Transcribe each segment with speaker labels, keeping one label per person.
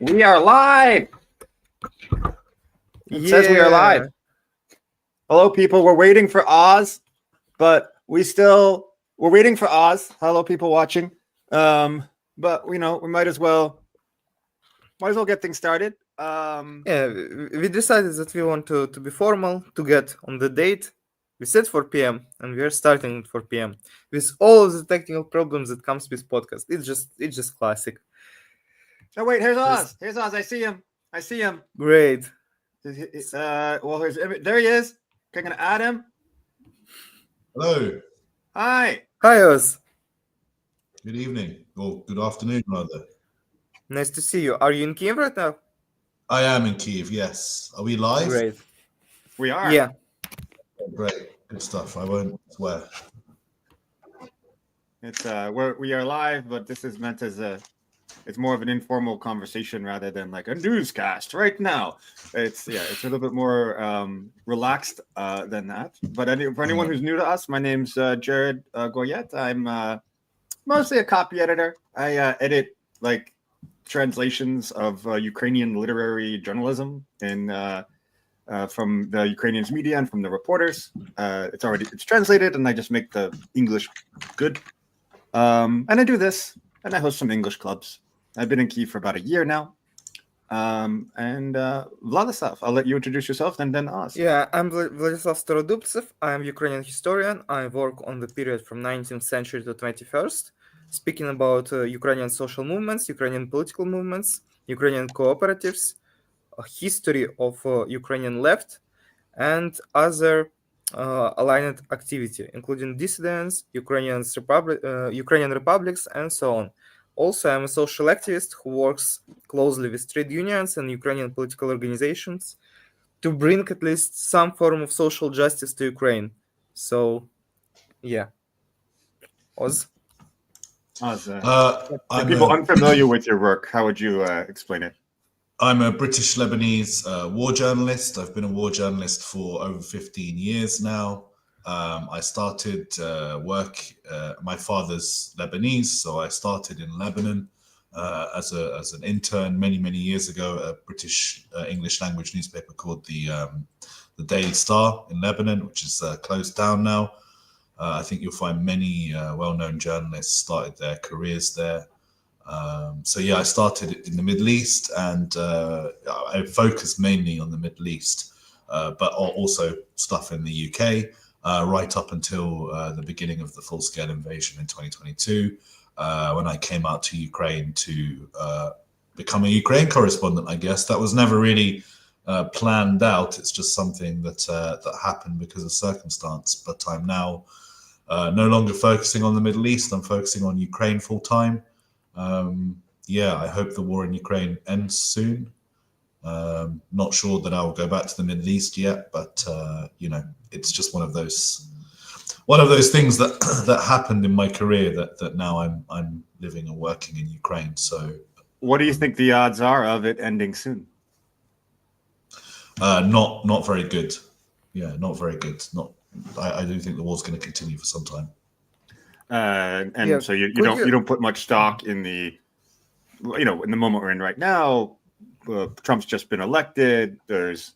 Speaker 1: We are live. It says we are live. Hello, people. We're waiting for Oz, but we're waiting for Oz. Hello, people watching. But we might as well get things started.
Speaker 2: We decided that we want to be formal, to get on the date. We said 4 p.m. and we are starting at 4 p.m. with all of the technical problems that comes with podcast. It's just classic.
Speaker 1: Oh wait, here's Oz. Here's Oz. I see him.
Speaker 2: Great.
Speaker 1: There he is. I'm gonna add him.
Speaker 3: Hello.
Speaker 1: Hi.
Speaker 2: Hi, Oz.
Speaker 3: Good evening, or good afternoon, rather.
Speaker 2: Nice to see you. Are you in Kyiv right now?
Speaker 3: I am in Kyiv, yes. Are we live?
Speaker 2: Great.
Speaker 1: We are.
Speaker 2: Yeah.
Speaker 3: Great. Good stuff. I won't swear.
Speaker 1: It's we are live, but this is meant as it's more of an informal conversation rather than like a newscast right now. It's a little bit more relaxed than that. But for anyone who's new to us, my name's Jared Goyette. I'm mostly a copy editor. I edit like translations of Ukrainian literary journalism from the Ukrainian media and from the reporters. It's translated, and I just make the English good. And I do this, and I host some English clubs. I've been in Kyiv for about a year now. And Vladislav, I'll let you introduce yourself and then Oz.
Speaker 2: Yeah, I'm Vladislav Starodubtsev. I'm Ukrainian historian. I work on the period from 19th century to 21st, speaking about Ukrainian social movements, Ukrainian political movements, Ukrainian cooperatives, a history of Ukrainian left, and other aligned activity, including dissidents, Ukrainian republics, and so on. Also, I'm a social activist who works closely with trade unions and Ukrainian political organizations to bring at least some form of social justice to Ukraine. So, yeah. Oz?
Speaker 1: Oz, people unfamiliar with your work, how would you explain it?
Speaker 3: I'm a British-Lebanese war journalist. I've been a war journalist for over 15 years now. I started work, my father's Lebanese, so I started in Lebanon as an intern many years ago, a British English language newspaper called the Daily Star in Lebanon, which is closed down now. I think you'll find many well-known journalists started their careers there. So yeah, I started in the Middle East, and I focused mainly on the Middle East, but also stuff in the UK. Right up until the beginning of the full-scale invasion in 2022, when I came out to Ukraine to become a Ukraine correspondent. I guess that was never really planned out. It's just something that happened because of circumstance. But I'm now no longer focusing on the Middle East. I'm focusing on Ukraine full-time. I hope the war in Ukraine ends soon. Not sure that I will go back to the Middle East yet, but it's just one of those things that happened in my career that now I'm living and working in Ukraine. So,
Speaker 1: what do you think the odds are of it ending soon?
Speaker 3: Not very good. Yeah, not very good. I do think the war's going to continue for some time.
Speaker 1: So you don't put much stock in the in the moment we're in right now. Trump's just been elected. There's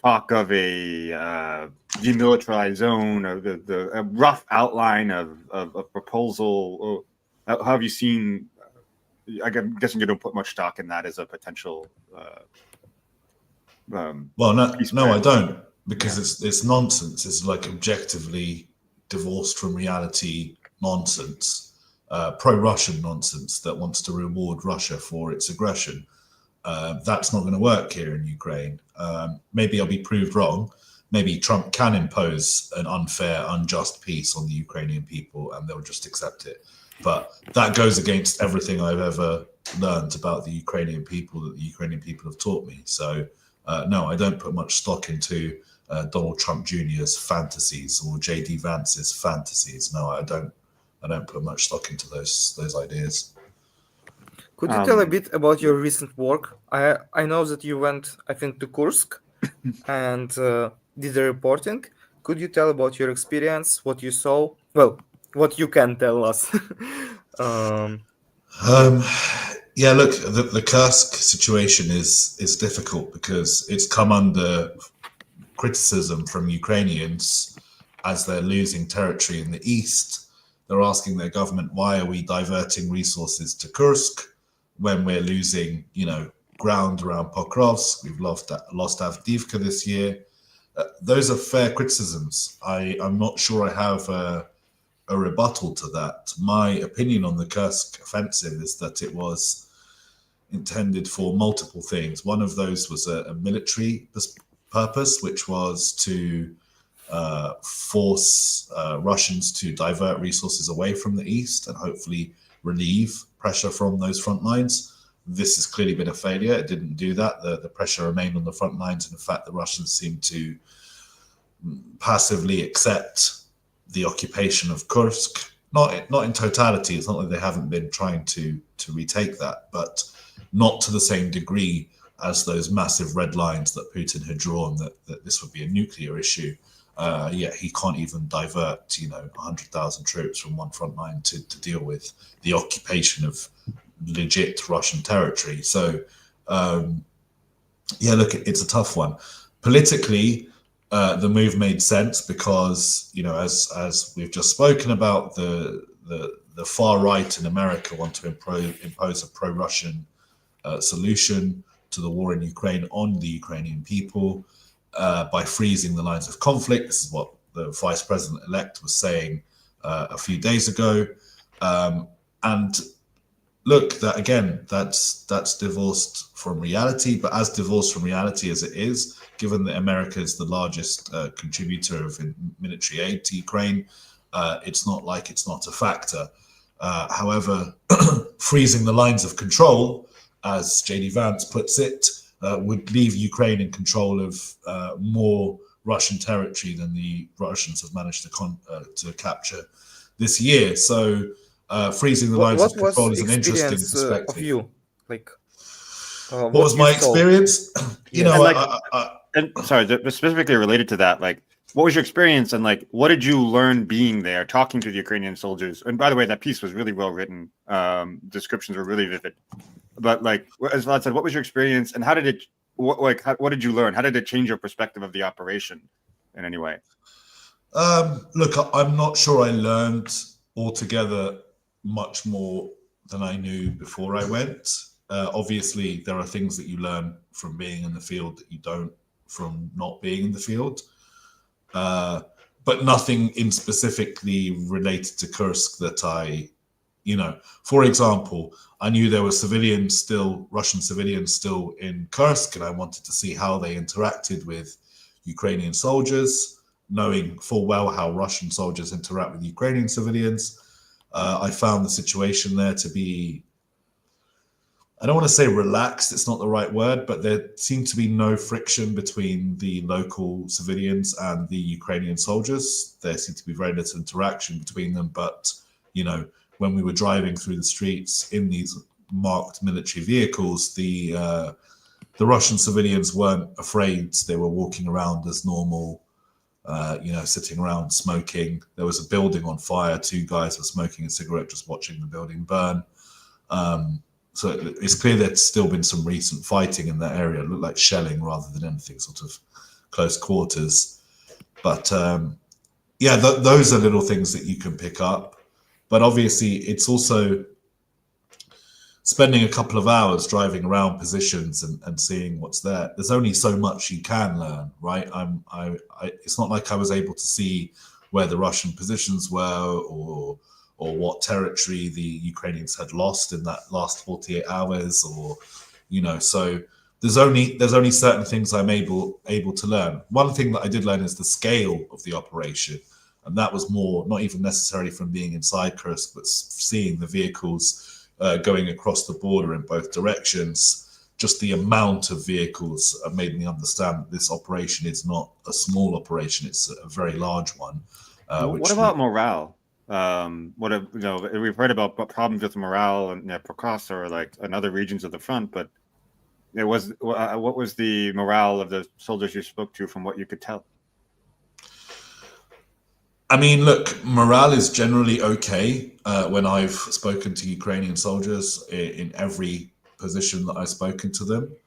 Speaker 1: talk of a demilitarized zone, or a rough outline of a proposal. How have you seen? I'm guessing you don't put much stock in that as a potential.
Speaker 3: No, I don't, because it's nonsense. It's like objectively divorced from reality nonsense, pro-Russian nonsense that wants to reward Russia for its aggression. That's not going to work here in Ukraine. Maybe I'll be proved wrong. Maybe Trump can impose an unfair, unjust peace on the Ukrainian people, and they'll just accept it. But that goes against everything I've ever learned about the Ukrainian people that the Ukrainian people have taught me. So, no, I don't put much stock into Donald Trump Jr.'s fantasies or J.D. Vance's fantasies. No, I don't put much stock into those ideas.
Speaker 2: Could you tell a bit about your recent work? I know that you went, I think, to Kursk and did the reporting. Could you tell about your experience, what you saw? Well, what you can tell us.
Speaker 3: Yeah, look, the Kursk situation is difficult because it's come under criticism from Ukrainians as they're losing territory in the east. They're asking their government, why are we diverting resources to Kursk when we're losing, ground around Pokrovsk? We've lost Avdiivka this year. Those are fair criticisms. I'm not sure I have a rebuttal to that. My opinion on the Kursk offensive is that it was intended for multiple things. One of those was a military purpose, which was to force Russians to divert resources away from the east and hopefully relieve pressure from those front lines. This has clearly been a failure. It didn't do that. The pressure remained on the front lines. And in fact, the Russians seem to passively accept the occupation of Kursk. Not in totality. It's not like they haven't been trying to retake that, but not to the same degree as those massive red lines that Putin had drawn that this would be a nuclear issue. Yet he can't even divert, 100,000 troops from one front line to deal with the occupation of legit Russian territory. So, look, it's a tough one. Politically, the move made sense because, as we've just spoken about, the far right in America want to impose a pro-Russian solution to the war in Ukraine on the Ukrainian people by freezing the lines of conflict. This is what the vice president-elect was saying a few days ago. And look, that's divorced from reality, but as divorced from reality as it is, given that America is the largest contributor of military aid to Ukraine, it's not like it's not a factor. However, freezing the lines of control, as J.D. Vance puts it, would leave Ukraine in control of more Russian territory than the Russians have managed to capture this year. So freezing the lines of control is an interesting perspective.
Speaker 2: Of you? Like,
Speaker 3: what was my experience?
Speaker 1: Sorry, specifically related to that, like, what was your experience and like, what did you learn being there, talking to the Ukrainian soldiers? And by the way, that piece was really well written. Descriptions were really vivid. But like, as Vlad said, what was your experience and how did it? What did you learn? How did it change your perspective of the operation in any way?
Speaker 3: Look, I'm not sure I learned altogether much more than I knew before I went. Obviously, there are things that you learn from being in the field that you don't from not being in the field. But nothing in specifically related to Kursk that I, for example, I knew there were Russian civilians still in Kursk, and I wanted to see how they interacted with Ukrainian soldiers, knowing full well how Russian soldiers interact with Ukrainian civilians. I found the situation there to be, I don't want to say relaxed, it's not the right word, but there seemed to be no friction between the local civilians and the Ukrainian soldiers. There seemed to be very little interaction between them, but, when we were driving through the streets in these marked military vehicles, the Russian civilians weren't afraid. They were walking around as normal, sitting around smoking. There was a building on fire. Two guys were smoking a cigarette, just watching the building burn. So it's clear there's still been some recent fighting in that area. It looked like shelling rather than anything sort of close quarters. But those are little things that you can pick up. But obviously, it's also spending a couple of hours driving around positions and seeing what's there. There's only so much you can learn, right? It's not like I was able to see where the Russian positions were or what territory the Ukrainians had lost in that last 48 hours, so there's only certain things I'm able to learn. One thing that I did learn is the scale of the operation. And that was more, not even necessarily from being inside Kursk, but seeing the vehicles going across the border in both directions. Just the amount of vehicles made me understand that this operation is not a small operation; it's a very large one.
Speaker 1: What about morale? We've heard about problems with morale in Pokrovsk or like in other regions of the front, but what was the morale of the soldiers you spoke to, from what you could tell?
Speaker 3: I mean, look, morale is generally okay when I've spoken to Ukrainian soldiers in every position that I've spoken to them.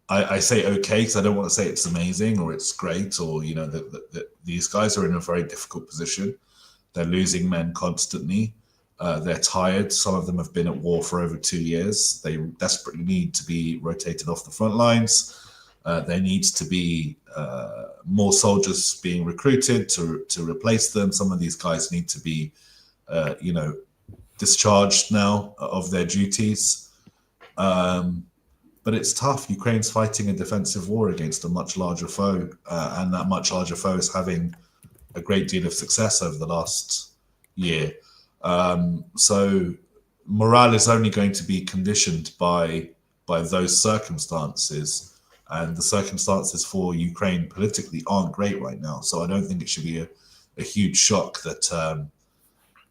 Speaker 3: I say okay because I don't want to say it's amazing or it's great, or that these guys are in a very difficult position. They're losing men constantly. They're tired. Some of them have been at war for over 2 years. They desperately need to be rotated off the front lines. There needs to be more soldiers being recruited to replace them. Some of these guys need to be, discharged now of their duties. But it's tough. Ukraine's fighting a defensive war against a much larger foe, and that much larger foe is having a great deal of success over the last year. So morale is only going to be conditioned by those circumstances, and the circumstances for Ukraine politically aren't great right now. So I don't think it should be a huge shock that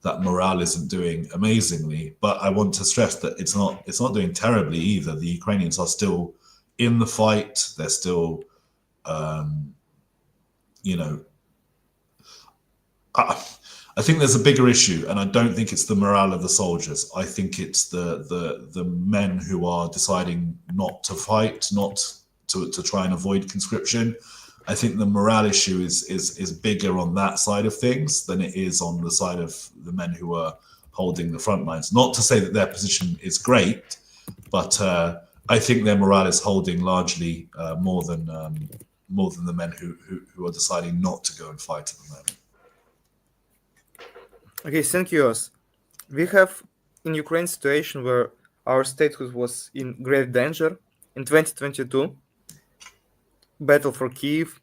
Speaker 3: that morale isn't doing amazingly. But I want to stress that it's not doing terribly either. The Ukrainians are still in the fight. They're still, I think there's a bigger issue, and I don't think it's the morale of the soldiers. I think it's the men who are deciding not to fight, not to try and avoid conscription. I think the morale issue is bigger on that side of things than it is on the side of the men who are holding the front lines. Not to say that their position is great, but I think their morale is holding largely more than the men who are deciding not to go and fight at the moment.
Speaker 2: Okay, thank you, Oz. We have in Ukraine situation where our statehood was in great danger. In 2022, battle for Kyiv,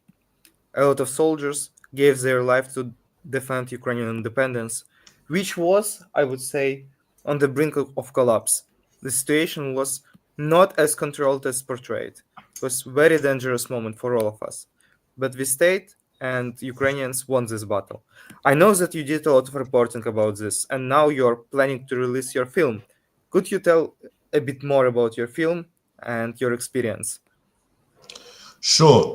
Speaker 2: a lot of soldiers gave their life to defend Ukrainian independence, which was, I would say, on the brink of collapse. The situation was not as controlled as portrayed. It was a very dangerous moment for all of us. But we stayed, and Ukrainians won this battle. I know that you did a lot of reporting about this, and now you're planning to release your film. Could you tell a bit more about your film and your experience?
Speaker 3: Sure.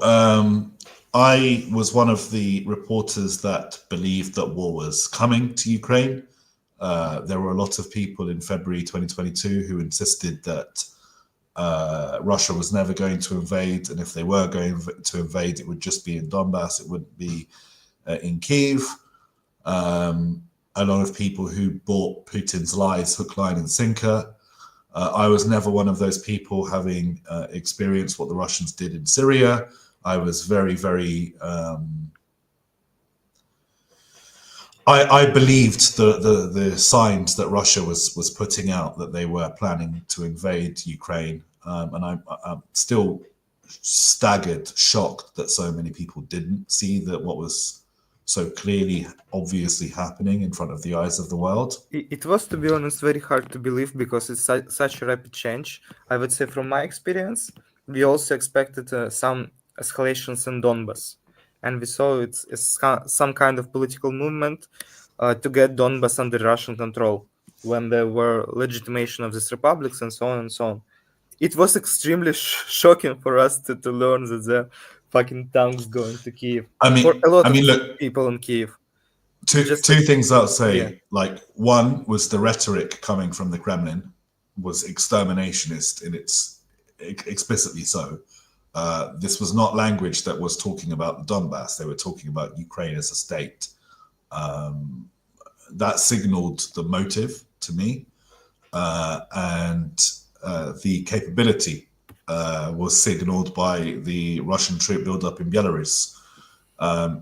Speaker 3: I was one of the reporters that believed that war was coming to Ukraine. There were a lot of people in February 2022 who insisted that Russia was never going to invade, and if they were going to invade, it would just be in Donbass. It wouldn't be in Kyiv. A lot of people who bought Putin's lies hook, line, and sinker. I was never one of those people having experienced what the Russians did in Syria. I was very, very. I believed the signs that Russia was putting out that they were planning to invade Ukraine, and I'm still staggered, shocked that so many people didn't see that what was so clearly, obviously happening in front of the eyes of the world.
Speaker 2: It was, to be honest, very hard to believe because it's such a rapid change. I would say from my experience, we also expected some escalations in Donbass. And we saw it's some kind of political movement to get Donbass under Russian control when there were legitimation of these republics and so on and so on. It was extremely shocking for us to learn that there fucking tanks going to Kyiv. For a lot of people in Kyiv.
Speaker 3: Two things I'll say. Yeah. Like, one was the rhetoric coming from the Kremlin was exterminationist in its explicitly so. This was not language that was talking about the Donbass. They were talking about Ukraine as a state. That signaled the motive to me, and the capability was signaled by the Russian troop buildup in Belarus.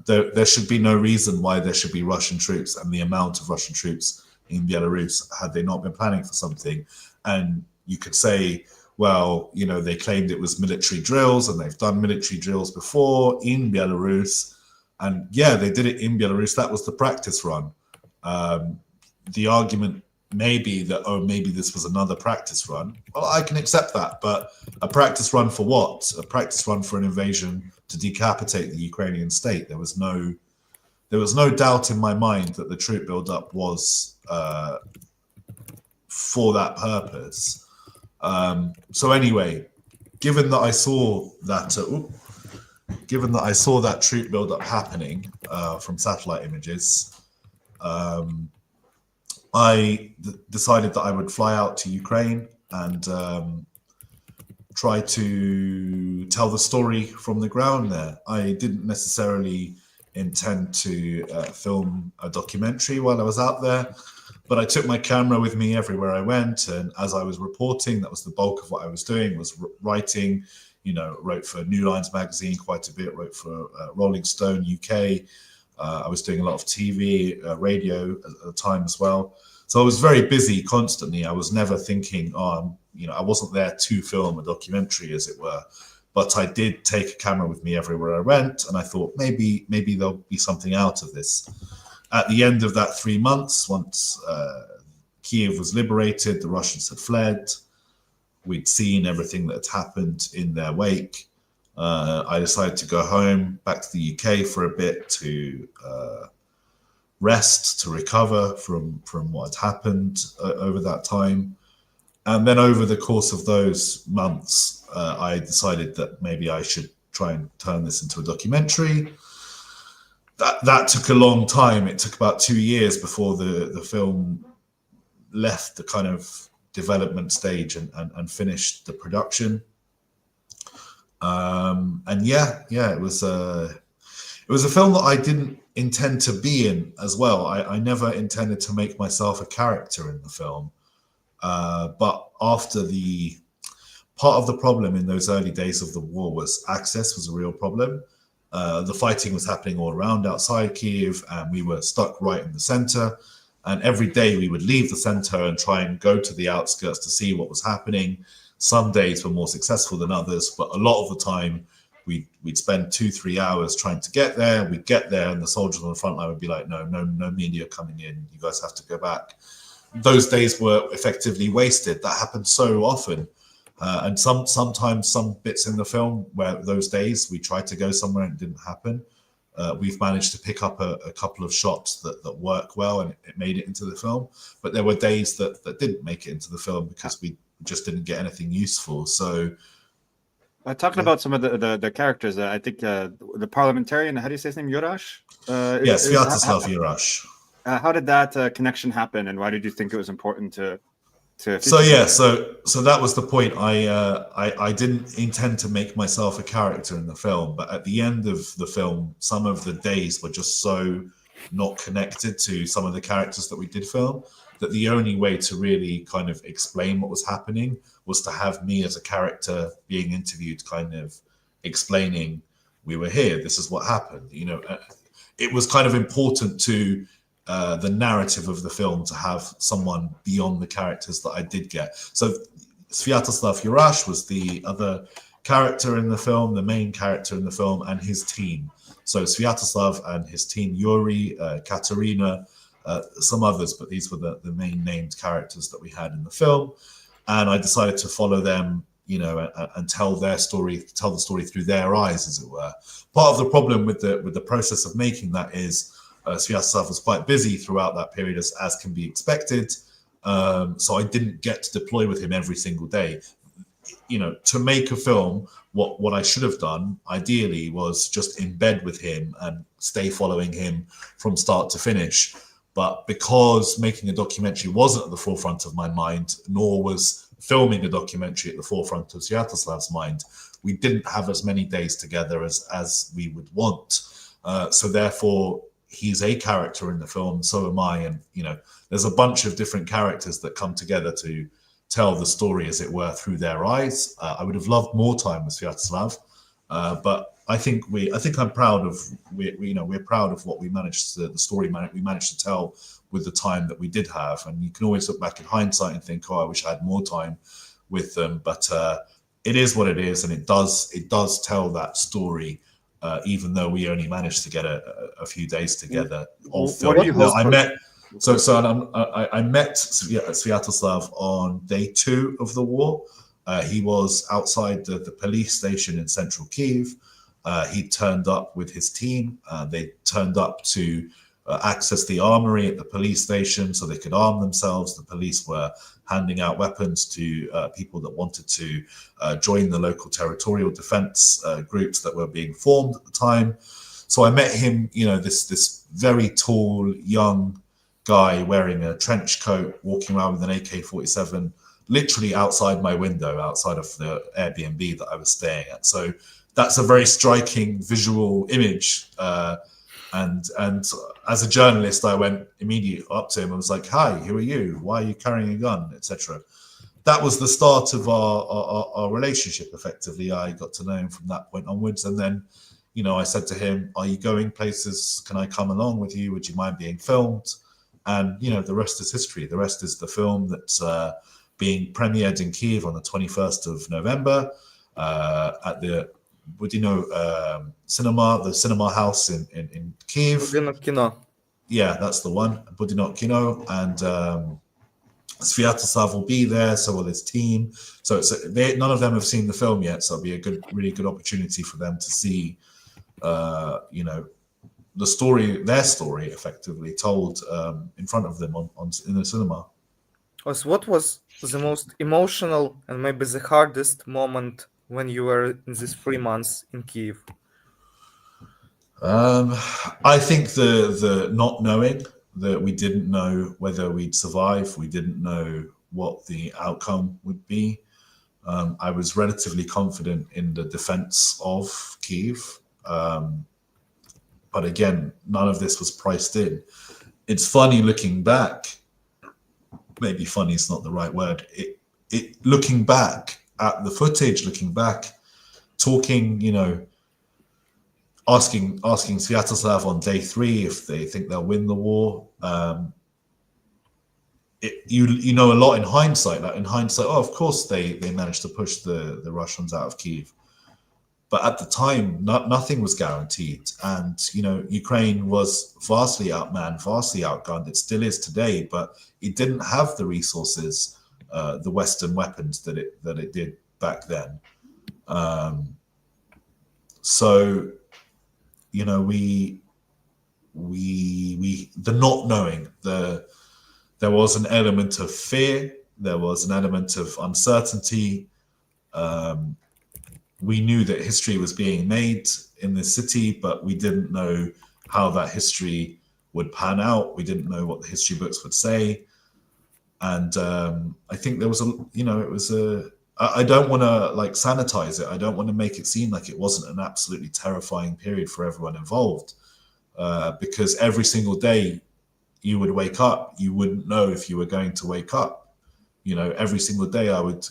Speaker 3: There should be no reason why there should be Russian troops and the amount of Russian troops in Belarus had they not been planning for something. And you could say, well, they claimed it was military drills, and they've done military drills before in Belarus. And yeah, they did it in Belarus. That was the practice run. The argument may be that, oh, maybe this was another practice run. Well, I can accept that, but a practice run for what? A practice run for an invasion to decapitate the Ukrainian state. There was no doubt in my mind that the troop buildup was for that purpose. So anyway, given that I saw that troop buildup happening from satellite images, I decided that I would fly out to Ukraine and try to tell the story from the ground there. I didn't necessarily intend to film a documentary while I was out there, but I took my camera with me everywhere I went, and as I was reporting, that was the bulk of what I was doing, was writing. Wrote for New Lines magazine quite a bit, wrote for Rolling Stone UK. I was doing a lot of TV, radio at the time as well. So I was very busy constantly. I was never thinking, I wasn't there to film a documentary, as it were. But I did take a camera with me everywhere I went, and I thought maybe there'll be something out of this. At the end of that 3 months, once Kyiv was liberated, the Russians had fled, we'd seen everything that had happened in their wake. I decided to go home, back to the UK for a bit to rest, to recover from what had happened over that time. And then over the course of those months, I decided that maybe I should try and turn this into a documentary. That took a long time. It took about 2 years before the film left the kind of development stage and finished the production. It was a film that I didn't intend to be in as well. I never intended to make myself a character in the film. But after part of the problem in those early days of the war was access was a real problem. The fighting was happening all around outside Kyiv, and we were stuck right in the center. And every day we would leave the center and try and go to the outskirts to see what was happening. Some days were more successful than others, but a lot of the time we'd spend 2-3 hours trying to get there. We'd get there and the soldiers on the front line would be like, no media coming in. You guys have to go back. Those days were effectively wasted. That happened so often. And sometimes some bits in the film where those days we tried to go somewhere and it didn't happen. We've managed to pick up a couple of shots that work well, and it made it into the film. But there were days that didn't make it into the film because we just didn't get anything useful. So,
Speaker 1: talking about some of the characters, I think the parliamentarian, how do you say his name, Yurash?
Speaker 3: Yes, Sviatoslav Yurash.
Speaker 1: How did that connection happen, and why did you think it was important to? So
Speaker 3: that was the point. I didn't intend to make myself a character in the film, but at the end of the film, some of the days were just so not connected to some of the characters that we did film that the only way to really kind of explain what was happening was to have me as a character being interviewed, kind of explaining, we were here, this is what happened. It was kind of important to the narrative of the film to have someone beyond the characters that I did get. So Sviatoslav Yurash was the other character in the film, the main character in the film, and his team. So Sviatoslav and his team, Yuri, Katerina, some others, but these were the main named characters that we had in the film. And I decided to follow them, and tell the story through their eyes, as it were. Part of the problem with the process of making that is Sviatoslav was quite busy throughout that period, as can be expected. So I didn't get to deploy with him every single day. To make a film, what I should have done, ideally, was just in bed with him and stay following him from start to finish. But because making a documentary wasn't at the forefront of my mind, nor was filming a documentary at the forefront of Sviatoslav's mind, we didn't have as many days together as we would want. So therefore, he's a character in the film, so am I, and there's a bunch of different characters that come together to tell the story, as it were, through their eyes. I would have loved more time with Sviatoslav, but I think I'm proud of we're proud of what we managed to, the story we managed to tell with the time that we did have. And you can always look back in hindsight and think, I wish I had more time with them, but it is what it is, and it does tell that story. Even though we only managed to get a few days together of film. I met Sviatoslav on day 2 of the war. He was outside the police station in central Kyiv. He turned up with his team. They turned up to access the armory at the police station so they could arm themselves. The police were handing out weapons to people that wanted to join the local territorial defense groups that were being formed at the time. So I met him, this very tall, young guy wearing a trench coat, walking around with an AK-47, literally outside my window, outside of the Airbnb that I was staying at. So that's a very striking visual image. And as a journalist, I went immediately up to him and was like, "Hi, who are you? Why are you carrying a gun?" etc. That was the start of our relationship. Effectively, I got to know him from that point onwards, and then, I said to him, "Are you going places? Can I come along with you? Would you mind being filmed?" And the rest is history. The rest is the film that's being premiered in Kyiv on the 21st of November at the cinema, the cinema house in Kyiv.
Speaker 2: Budinok Kino.
Speaker 3: Yeah, that's the one, Budinok Kino, and Sviatoslav will be there, so will his team. So none of them have seen the film yet, so it'll be a really good opportunity for them to see, the story, their story, effectively told in front of them in the cinema.
Speaker 2: So what was the most emotional and maybe the hardest moment when you were in these 3 months in Kyiv?
Speaker 3: I think the not knowing, that we didn't know whether we'd survive, we didn't know what the outcome would be. I was relatively confident in the defense of Kyiv, but again, none of this was priced in. It's funny looking back. Maybe funny is not the right word. Looking back at the footage, looking back, talking, asking Sviatoslav on day 3 if they think they'll win the war. You know a lot in hindsight. Like in hindsight, of course they managed to push the Russians out of Kyiv. But at the time, nothing was guaranteed. And, Ukraine was vastly outmanned, vastly outgunned. It still is today, but it didn't have the resources, the Western weapons that it did back then. So, we the not knowing, there was an element of fear, there was an element of uncertainty. We knew that history was being made in the city, but we didn't know how that history would pan out. We didn't know what the history books would say. And I think there was I don't want to sanitize it. I don't want to make it seem like it wasn't an absolutely terrifying period for everyone involved, because every single day you would wake up, you wouldn't know if you were going to wake up. Every single day I would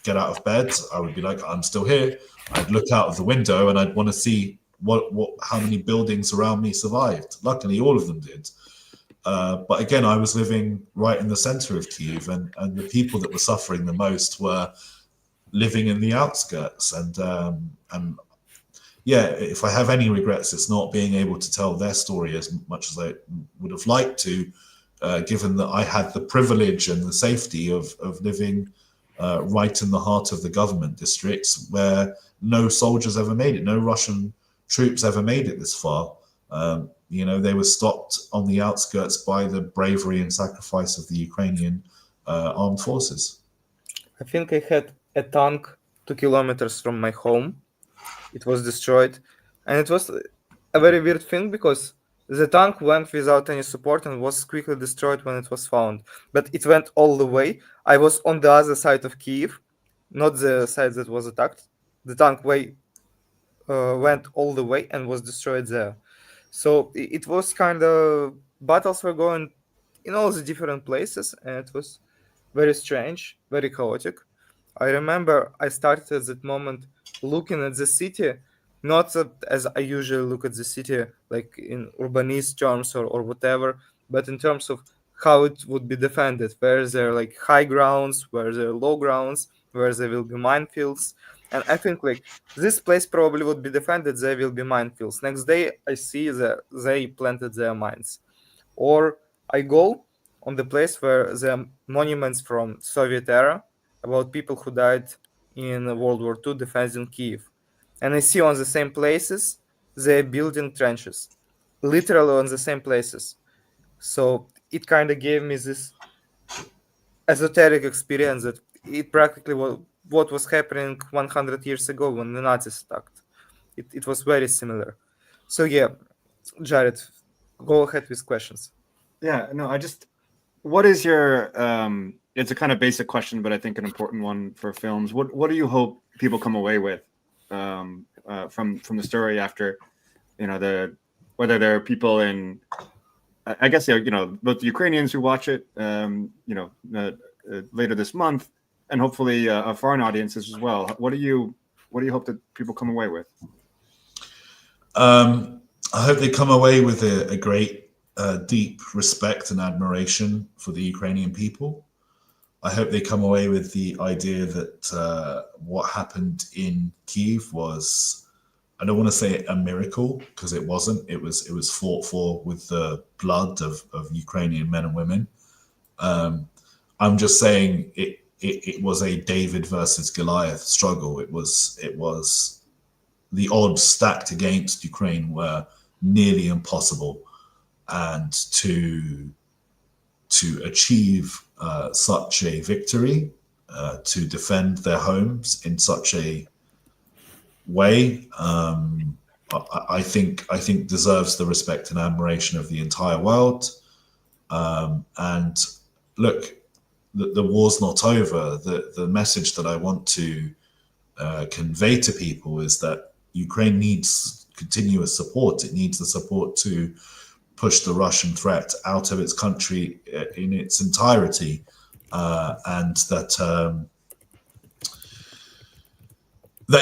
Speaker 3: get out of bed, I would be like, I'm still here. I'd look out of the window and I'd want to see how many buildings around me survived. Luckily, all of them did. But again, I was living right in the center of Kyiv, and the people that were suffering the most were living in the outskirts. And yeah, if I have any regrets, it's not being able to tell their story as much as I would have liked to, given that I had the privilege and the safety of living right in the heart of the government districts, where no soldiers ever made it, no Russian troops ever made it this far. They were stopped on the outskirts by the bravery and sacrifice of the Ukrainian armed forces.
Speaker 2: I think I had a tank 2 kilometers from my home. It was destroyed, and it was a very weird thing because the tank went without any support and was quickly destroyed when it was found. But it went all the way. I was on the other side of Kyiv, not the side that was attacked. The tank went all the way and was destroyed there. So it was kind of, battles were going in all the different places, and it was very strange, very chaotic. I remember I started at that moment looking at the city, not as I usually look at the city, like in urbanist terms or whatever, but in terms of how it would be defended, where there are like high grounds, where there are low grounds, where there will be minefields. And I think like this place probably would be defended, there will be minefields. Next day, I see that they planted their mines. Or I go on the place where there are monuments from Soviet era about people who died in World War II defending Kyiv. And I see on the same places, they're building trenches, literally on the same places. So it kind of gave me this esoteric experience that it practically was what was happening 100 years ago when the Nazis attacked. It was very similar. So yeah, Jared, go ahead with questions.
Speaker 1: Yeah, no, what is your it's a kind of basic question, but I think an important one for films. What do you hope people come away with from the story after, whether there are people in, I guess, both the Ukrainians who watch it, later this month, and hopefully foreign audiences as well. What do you hope that people come away with?
Speaker 3: I hope they come away with a great, deep respect and admiration for the Ukrainian people. I hope they come away with the idea that what happened in Kyiv was, I don't want to say a miracle, because it wasn't. It was fought for with the blood of Ukrainian men and women. I'm just saying it was a David versus Goliath struggle. It was the odds stacked against Ukraine were nearly impossible, and to achieve such a victory, to defend their homes in such a way, I think deserves the respect and admiration of the entire world. And look, the war's not over. The message that I want to convey to people is that Ukraine needs continuous support. It needs the support to push the Russian threat out of its country in its entirety, and that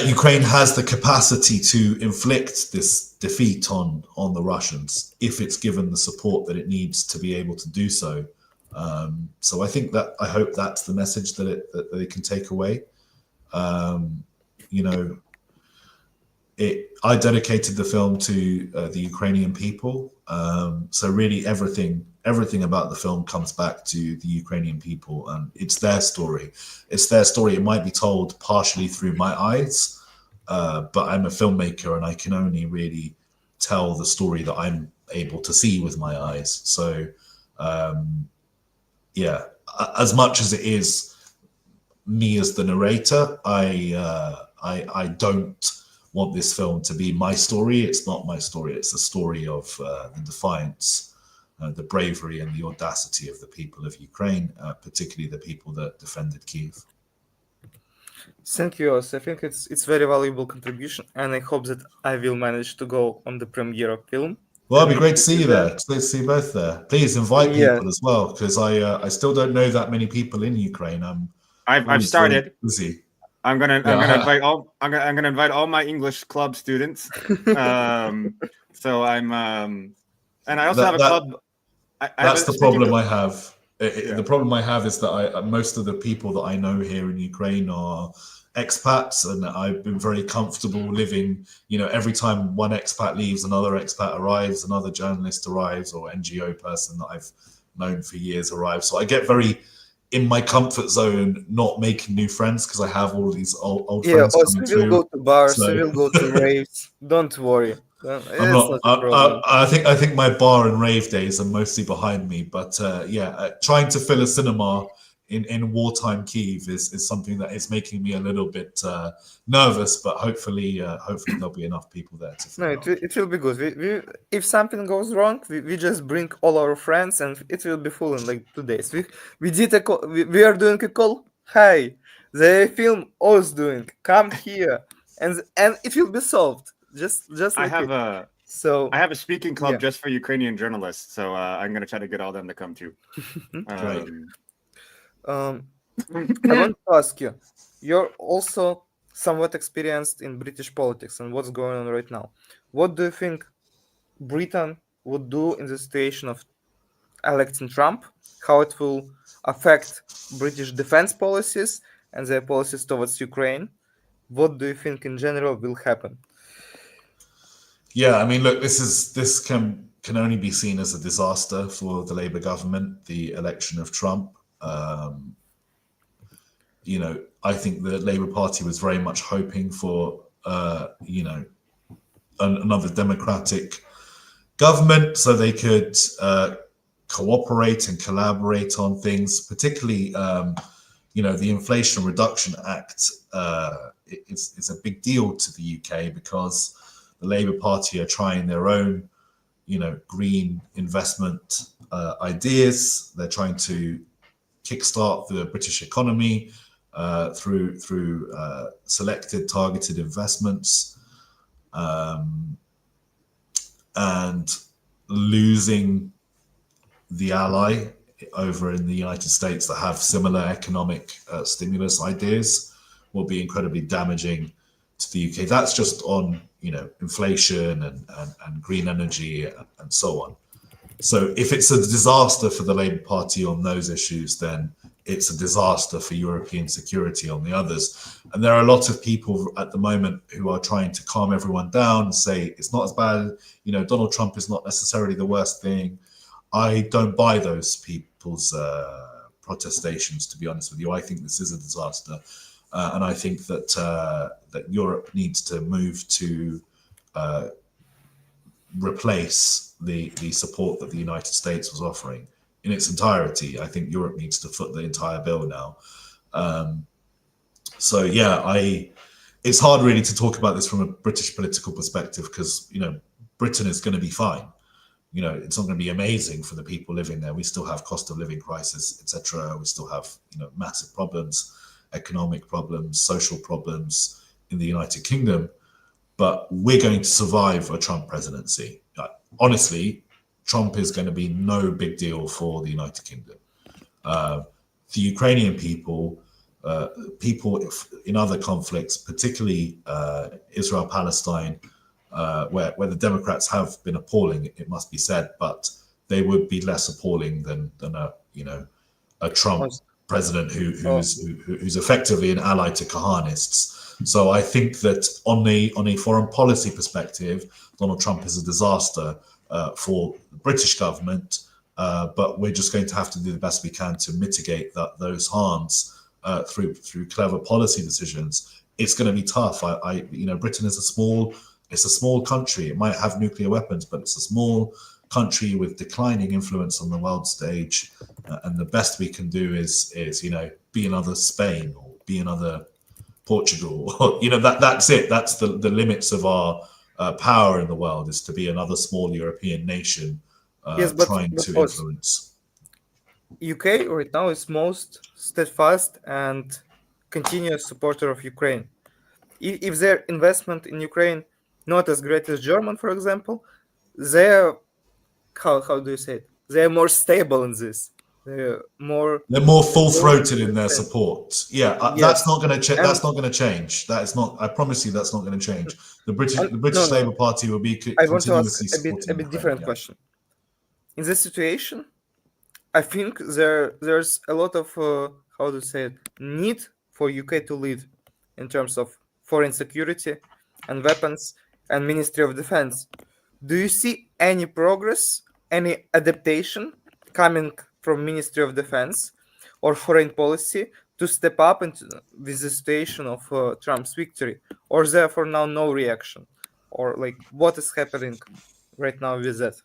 Speaker 3: Ukraine has the capacity to inflict this defeat on the Russians if it's given the support that it needs to be able to do so. So I hope that's the message that they can take away. I dedicated the film to the Ukrainian people. So really everything about the film comes back to the Ukrainian people, and it's their story. It's their story. It might be told partially through my eyes, but I'm a filmmaker and I can only really tell the story that I'm able to see with my eyes. So as much as it is me as the narrator, I don't want this film to be my story. It's not my story. It's the story of the defiance, the bravery and the audacity of the people of Ukraine, particularly the people that defended Kyiv.
Speaker 2: Thank you, Oz. I think it's very valuable contribution, and I hope that I will manage to go on the premiere of film.
Speaker 3: Well, it'd be great to see you there. It's great to see you both there. Please invite people as well, because I still don't know that many people in Ukraine.
Speaker 1: I've started.
Speaker 3: Busy.
Speaker 1: I'm gonna invite all my English club students. So I'm and I also have a club.
Speaker 3: That's the problem I have. The problem I have is that most of the people that I know here in Ukraine are expats, and I've been very comfortable living. Every time one expat leaves, another expat arrives, another journalist arrives, or NGO person that I've known for years arrives. So I get very in my comfort zone, not making new friends, because I have all these old friends coming through.
Speaker 2: We will go to bars, we will go to raves. Don't worry.
Speaker 3: I think my bar and rave days are mostly behind me, but trying to fill a cinema in wartime Kyiv is something that is making me a little bit nervous, but hopefully there'll be enough people there to fill
Speaker 2: it will be good. We if something goes wrong, we just bring all our friends and it will be full in like 2 days. We did a call, we are doing a call. Hi, the film Oz doing, come here, and it will be solved. Just like
Speaker 1: I have a speaking club just for Ukrainian journalists, so I'm gonna try to get all them to come too.
Speaker 3: Great.
Speaker 2: I want to ask you, you're also somewhat experienced in British politics and what's going on right now. What do you think Britain would do in the situation of electing Trump? How it will affect British defense policies and their policies towards Ukraine? What do you think in general will happen?
Speaker 3: Yeah, I mean, look, this can only be seen as a disaster for the Labour government, the election of Trump. I think the Labour Party was very much hoping for, another democratic government so they could cooperate and collaborate on things, particularly, the Inflation Reduction Act. It's a big deal to the UK because the Labour Party are trying their own, green investment ideas. They're trying to kickstart the British economy through selected targeted investments, and losing the ally over in the United States that have similar economic stimulus ideas will be incredibly damaging to the UK. That's just on, inflation and green energy and so on. So if it's a disaster for the Labour Party on those issues, then it's a disaster for European security on the others. And there are a lot of people at the moment who are trying to calm everyone down and say it's not as bad. Donald Trump is not necessarily the worst thing. I don't buy those people's protestations, to be honest with you. I think this is a disaster. And I think that Europe needs to move to replace the support that the United States was offering in its entirety. I think Europe needs to foot the entire bill now. It's hard really to talk about this from a British political perspective because, Britain is going to be fine. It's not going to be amazing for the people living there. We still have cost of living crisis, etc. We still have, massive problems, economic problems, social problems in the United Kingdom. But we're going to survive a Trump presidency. Honestly, Trump is going to be no big deal for the United Kingdom. The Ukrainian people in other conflicts, particularly Israel-Palestine, where the Democrats have been appalling, it must be said, but they would be less appalling than a Trump president who's effectively an ally to Kahanists. So I think that on a foreign policy perspective, Donald Trump is a disaster for the British government, but we're just going to have to do the best we can to mitigate those harms through clever policy decisions. It's going to be tough. Britain is a small country. It might have nuclear weapons, but it's a small country with declining influence on the world stage, and the best we can do is be another Spain or be another Portugal. That's it. That's the limits of our power in the world, is to be another small European nation trying to influence.
Speaker 2: UK right now is most steadfast and continuous supporter of Ukraine. If their investment in Ukraine not as great as German, for example, they're how do you say it? They're more stable in this. They're more
Speaker 3: full-throated in their support. Yeah, that's not going to That's not going to change. That is not. I promise you, that's not going to change. The British Labour Party will be
Speaker 2: I want to
Speaker 3: continuously
Speaker 2: ask
Speaker 3: supporting
Speaker 2: a bit different question. In this situation, I think there's a lot of how to say it, need for UK to lead in terms of foreign security and weapons and Ministry of Defense. Do you see any progress, any adaptation coming from Ministry of Defense or foreign policy to step up with the situation of Trump's victory, or therefore now no reaction, or what is happening right now with that?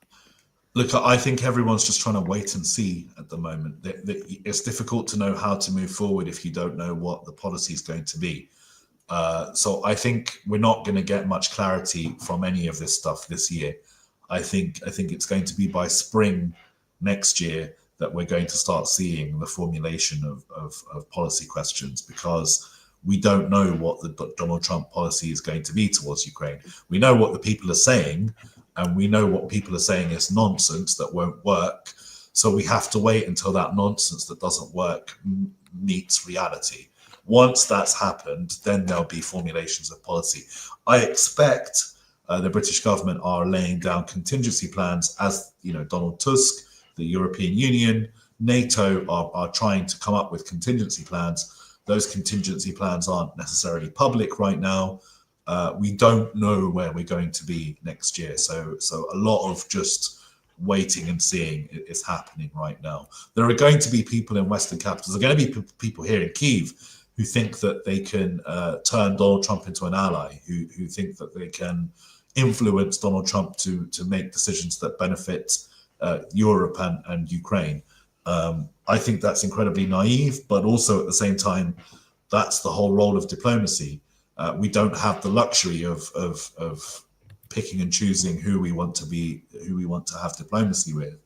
Speaker 3: Look, I think everyone's just trying to wait and see at the moment. It's difficult to know how to move forward if you don't know what the policy is going to be. So I think we're not going to get much clarity from any of this stuff this year. I think it's going to be by spring next year that we're going to start seeing the formulation of policy questions, because we don't know what the Donald Trump policy is going to be towards Ukraine. We know what the people are saying, and we know what people are saying is nonsense that won't work. So we have to wait until that nonsense that doesn't work meets reality. Once that's happened, then there'll be formulations of policy. I expect the British government are laying down contingency plans, as Donald Tusk, the European Union, NATO are trying to come up with contingency plans. Those contingency plans aren't necessarily public right now. We don't know where we're going to be next year. So a lot of just waiting and seeing is happening right now. There are going to be people in Western capitals. There are going to be people here in Kyiv who think that they can turn Donald Trump into an ally, who think that they can influence Donald Trump to make decisions that benefit Europe and Ukraine. I think that's incredibly naive, but also at the same time, that's the whole role of diplomacy. We don't have the luxury of picking and choosing who we want to have diplomacy with.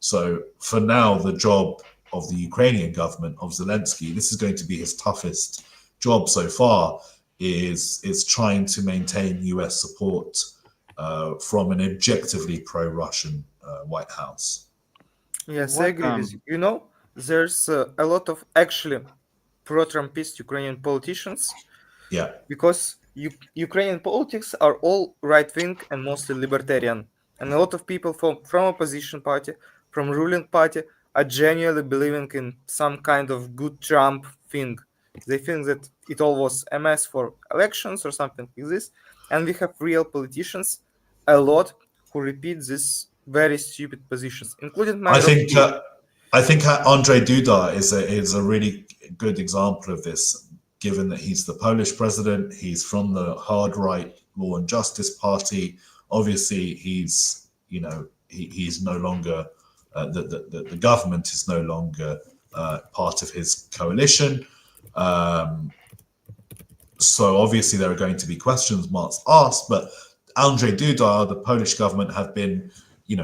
Speaker 3: So for now, the job of the Ukrainian government, of Zelensky, this is going to be his toughest job so far, is trying to maintain US support from an objectively pro-Russian White House.
Speaker 2: Yes, I
Speaker 1: What,
Speaker 2: agree with you. You know, there's a lot of actually pro-Trumpist Ukrainian politicians
Speaker 3: Yeah,
Speaker 2: because Ukrainian politics are all right-wing and mostly libertarian. And a lot of people from opposition party, from ruling party, are genuinely believing in some kind of good Trump thing. They think that it all was a mess for elections or something like this. And we have real politicians, a lot, who repeat these very stupid positions, including
Speaker 3: I
Speaker 2: member of
Speaker 3: think
Speaker 2: Kyiv.
Speaker 3: I think Andrzej Duda is a really good example of this, given that he's the Polish president. He's from the hard right Law and Justice Party. Obviously, he's no longer the government is no longer part of his coalition. So obviously there are going to be questions marks asked, but Andrzej Duda, the Polish government, have been,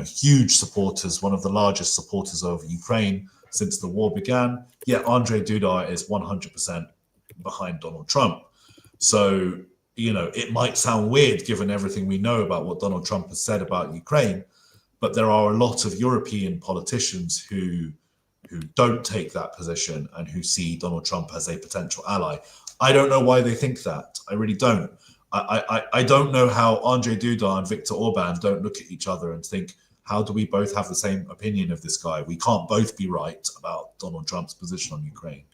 Speaker 3: huge supporters, one of the largest supporters of Ukraine since the war began. Yet Andrzej Duda is 100% behind Donald Trump. So, it might sound weird given everything we know about what Donald Trump has said about Ukraine, but there are a lot of European politicians who don't take that position and who see Donald Trump as a potential ally. I don't know why they think that. I really don't. I don't know how Andrzej Duda and Viktor Orban don't look at each other and think, how do we both have the same opinion of this guy? We can't both be right about Donald Trump's position on Ukraine.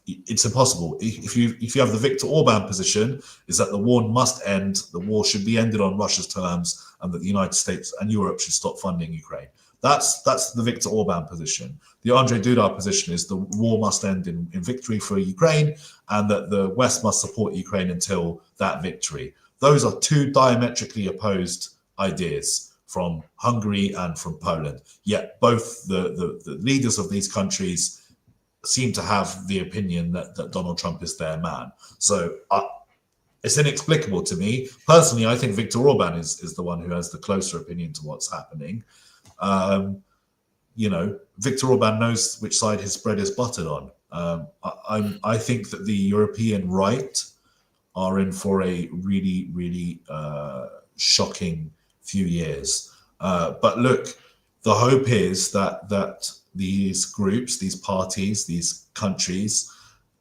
Speaker 3: It's impossible. If you have the Viktor Orban position, is that the war must end, the war should be ended on Russia's terms, and that the United States and Europe should stop funding Ukraine. That's the Viktor Orban position. The Andrzej Duda position is the war must end in victory for Ukraine, and that the West must support Ukraine until that victory. Those are two diametrically opposed ideas from Hungary and from Poland. Yet both the leaders of these countries seem to have the opinion that Donald Trump is their man. So it's inexplicable to me. Personally, I think Viktor Orban is the one who has the closer opinion to what's happening. Viktor Orban knows which side his bread is buttered on. I think that the European right are in for a really, really shocking few years. But look, the hope is that these groups, these parties, these countries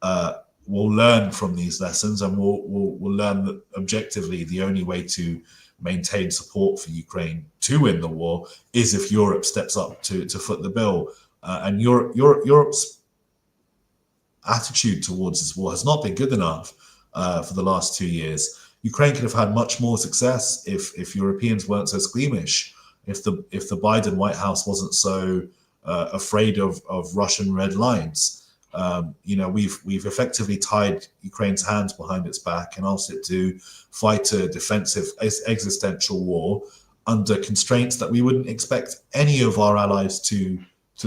Speaker 3: will learn from these lessons, and will learn that objectively the only way to maintain support for Ukraine to win the war is if Europe steps up to foot the bill. And Europe's attitude towards this war has not been good enough for the last 2 years. Ukraine could have had much more success if Europeans weren't so squeamish, if the Biden White House wasn't so afraid of Russian red lines. We've effectively tied Ukraine's hands behind its back and asked it to fight a defensive existential war under constraints that we wouldn't expect any of our allies to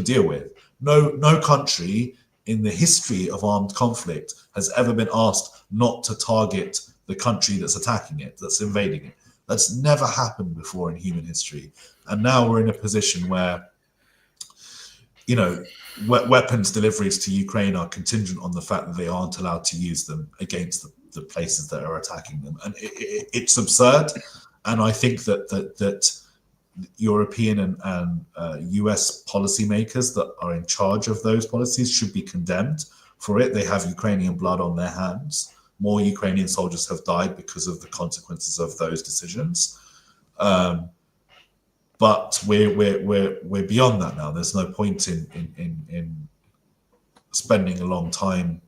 Speaker 3: deal with. No country in the history of armed conflict has ever been asked not to target the country that's attacking it, that's invading it. That's never happened before in human history. And now we're in a position where weapons deliveries to Ukraine are contingent on the fact that they aren't allowed to use them against the places that are attacking them, and it's absurd. And I think that European and US policymakers that are in charge of those policies should be condemned for it. They have Ukrainian blood on their hands. More Ukrainian soldiers have died because of the consequences of those decisions. But we're beyond that now. There's no point in spending a long time,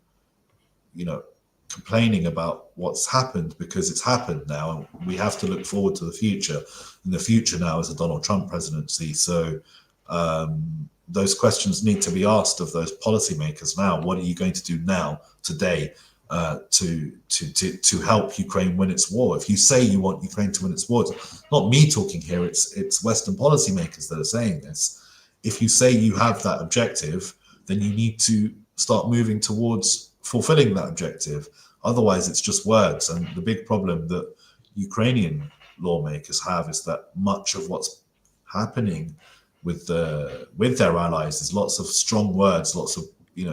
Speaker 3: complaining about what's happened, because it's happened now. We have to look forward to the future, and the future now is a Donald Trump presidency. So those questions need to be asked of those policymakers now. What are you going to do now, today, to help Ukraine win its war? If you say you want Ukraine to win its war, it's not me talking here, it's Western policymakers that are saying this. If you say you have that objective, then you need to start moving towards fulfilling that objective. Otherwise, it's just words. And the big problem that Ukrainian lawmakers have is that much of what's happening with their allies. There's lots of strong words, lots of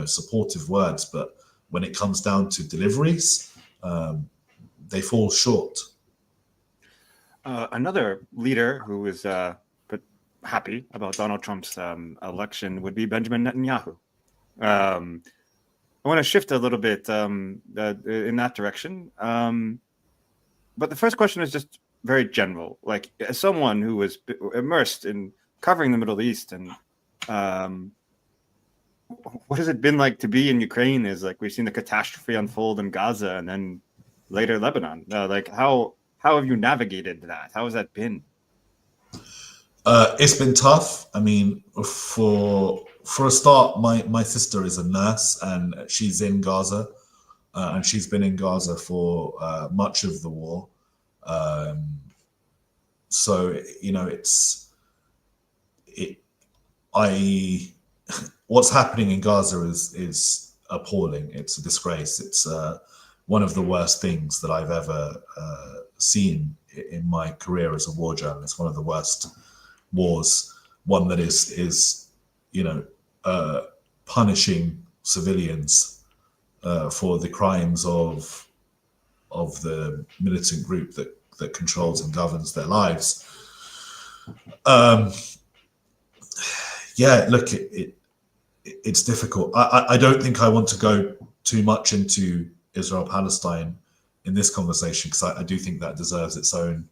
Speaker 3: supportive words, but when it comes down to deliveries, they fall short.
Speaker 1: Another leader who was happy about Donald Trump's election would be Benjamin Netanyahu. I want to shift a little bit in that direction. But the first question is just very general. Like, as someone who was immersed in covering the Middle East, and what has it been like to be in Ukraine? Is like we've seen the catastrophe unfold in Gaza and then later Lebanon. Like, how have you navigated that? How has that been?
Speaker 3: It's been tough. I mean, for a start, my sister is a nurse and she's in Gaza, and she's been in Gaza for much of the war. So what's happening in Gaza is appalling. It's a disgrace. It's one of the worst things that I've ever seen in my career as a war journalist. One of the worst wars. One that is punishing civilians for the crimes of the militant group that controls and governs their lives. Look, it's difficult. I don't think I want to go too much into Israel-Palestine in this conversation, because I do think that deserves its own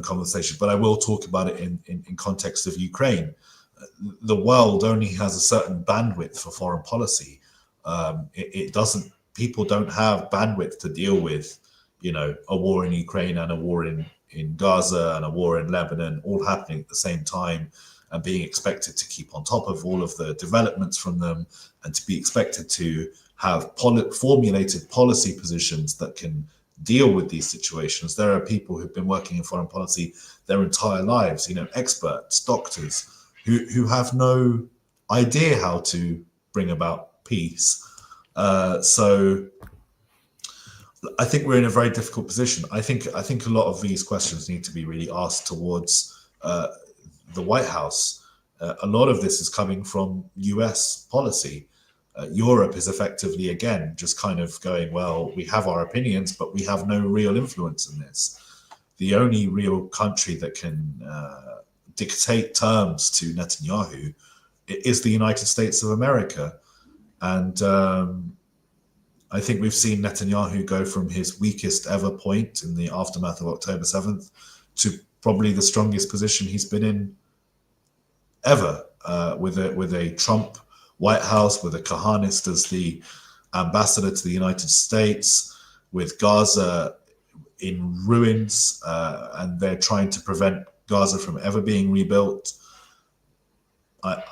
Speaker 3: conversation. But I will talk about it in context of Ukraine. The world only has a certain bandwidth for foreign policy. It doesn't. People don't have bandwidth to deal with, a war in Ukraine and a war in Gaza and a war in Lebanon, all happening at the same time, and being expected to keep on top of all of the developments from them, and to be expected to have formulated policy positions that can deal with these situations. There are people who've been working in foreign policy their entire lives, experts, doctors, who have no idea how to bring about peace. So I think we're in a very difficult position. I think a lot of these questions need to be really asked towards the White House. A lot of this is coming from US policy. Europe is effectively, again, just kind of going, well, we have our opinions, but we have no real influence in this. The only real country that can dictate terms to Netanyahu is the United States of America. And I think we've seen Netanyahu go from his weakest ever point in the aftermath of October 7th to probably the strongest position he's been in ever, with a Trump White House, with a Kahanist as the ambassador to the United States, with Gaza in ruins, and they're trying to prevent Gaza from ever being rebuilt. I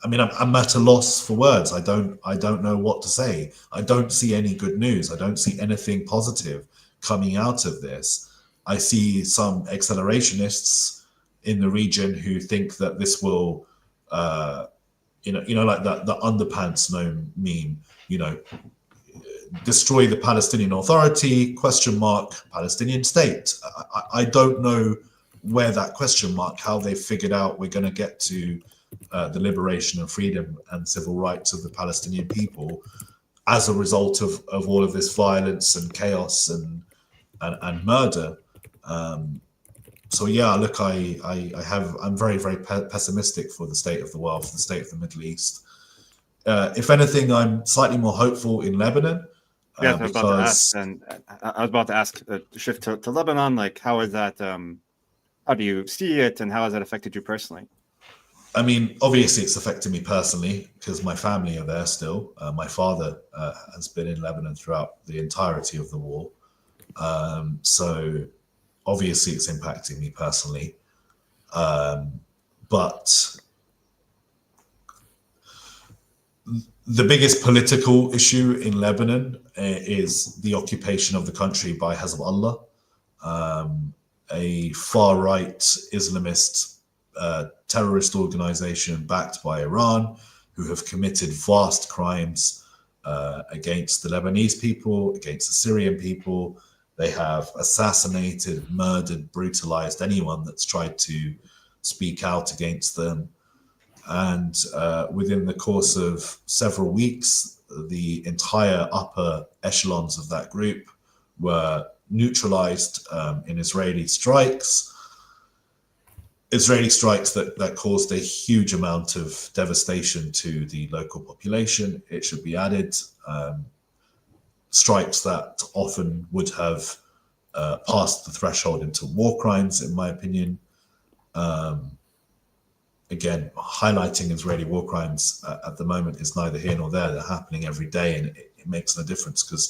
Speaker 3: mean, I'm at a loss for words. I don't know what to say. I don't see any good news. I don't see anything positive coming out of this. I see some accelerationists in the region who think that this will, like the underpants meme, destroy the Palestinian Authority, ? Palestinian state. I don't know where that question mark, how they figured out we're going to get to the liberation and freedom and civil rights of the Palestinian people as a result of all of this violence and chaos and murder. So yeah, look, I'm very, very pessimistic for the state of the world, for the state of the Middle East. If anything, I'm slightly more hopeful in Lebanon.
Speaker 1: Yes, I was about to ask, and I was about to ask shift to Lebanon. Like, how is that? How do you see it, and how has that affected you personally?
Speaker 3: I mean, obviously, it's affected me personally because my family are there still. My father has been in Lebanon throughout the entirety of the war. So obviously, it's impacting me personally. But the biggest political issue in Lebanon is the occupation of the country by Hezbollah, a far-right Islamist terrorist organization backed by Iran, who have committed vast crimes against the Lebanese people, against the Syrian people. They have assassinated, murdered, brutalized anyone that's tried to speak out against them. And within the course of several weeks, the entire upper echelons of that group were neutralized in Israeli strikes that caused a huge amount of devastation to the local population. It should be added, strikes that often would have passed the threshold into war crimes, in my opinion. Again, highlighting Israeli war crimes at the moment is neither here nor there. They're happening every day, and it makes no difference because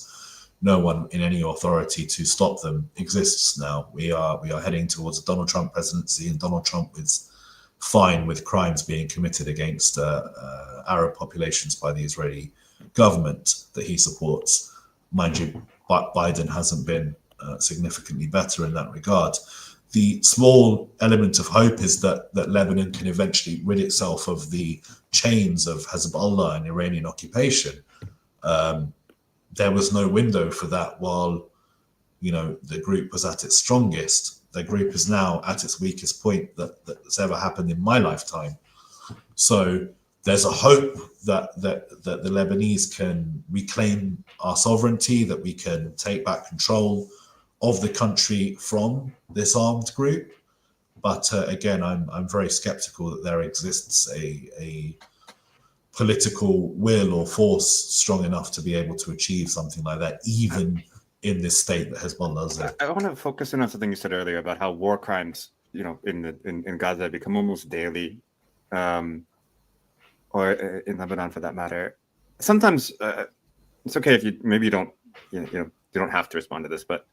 Speaker 3: no one in any authority to stop them exists now. We are heading towards a Donald Trump presidency, and Donald Trump is fine with crimes being committed against Arab populations by the Israeli government that he supports. Mind you, Biden hasn't been significantly better in that regard. The small element of hope is that Lebanon can eventually rid itself of the chains of Hezbollah and Iranian occupation. There was no window for that while, the group was at its strongest. The group is now at its weakest point that's ever happened in my lifetime. So there's a hope that the Lebanese can reclaim our sovereignty, that we can take back control of the country from this armed group. But again, I'm very skeptical that there exists a political will or force strong enough to be able to achieve something like that, even in this state that Hezbollah is in.
Speaker 1: I want to focus in on something you said earlier about how war crimes, in Gaza become almost daily, or in Lebanon for that matter. Sometimes it's okay if you don't, you don't have to respond to this, but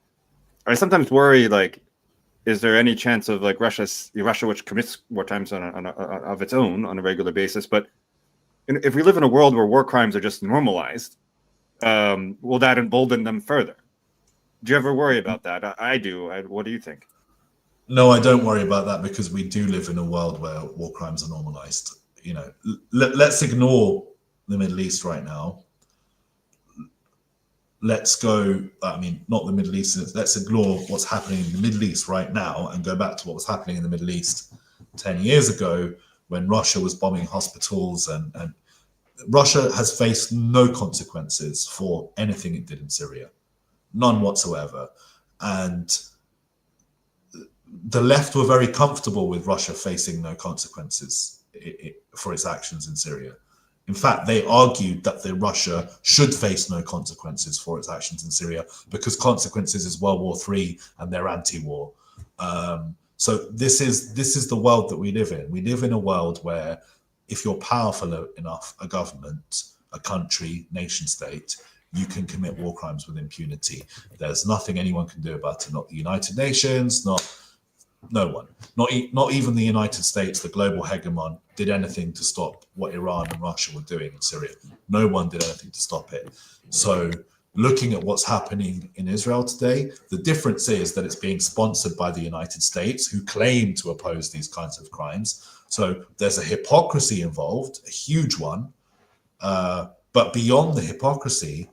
Speaker 1: I sometimes worry, is there any chance of Russia, which commits war crimes of its own on a regular basis, but if we live in a world where war crimes are just normalized, will that embolden them further? Do you ever worry about that? I do. What do you think?
Speaker 3: No, I don't worry about that because we do live in a world where war crimes are normalized. Let's ignore the Middle East right now. Let's go, not the Middle East, let's ignore what's happening in the Middle East right now and go back to what was happening in the Middle East 10 years ago when Russia was bombing hospitals, and Russia has faced no consequences for anything it did in Syria, none whatsoever. And the left were very comfortable with Russia facing no consequences for its actions in Syria. In fact, they argued that Russia should face no consequences for its actions in Syria because consequences is World War III and they're anti-war. So this is the world that we live in. We live in a world where if you're powerful enough, a government, a country, nation state, you can commit war crimes with impunity. There's nothing anyone can do about it. Not the United Nations, no one, not even the United States, the global hegemon, did anything to stop what Iran and Russia were doing in Syria. No one did anything to stop it. So looking at what's happening in Israel today, the difference is that it's being sponsored by the United States, who claim to oppose these kinds of crimes. So there's a hypocrisy involved, a huge one. But beyond the hypocrisy,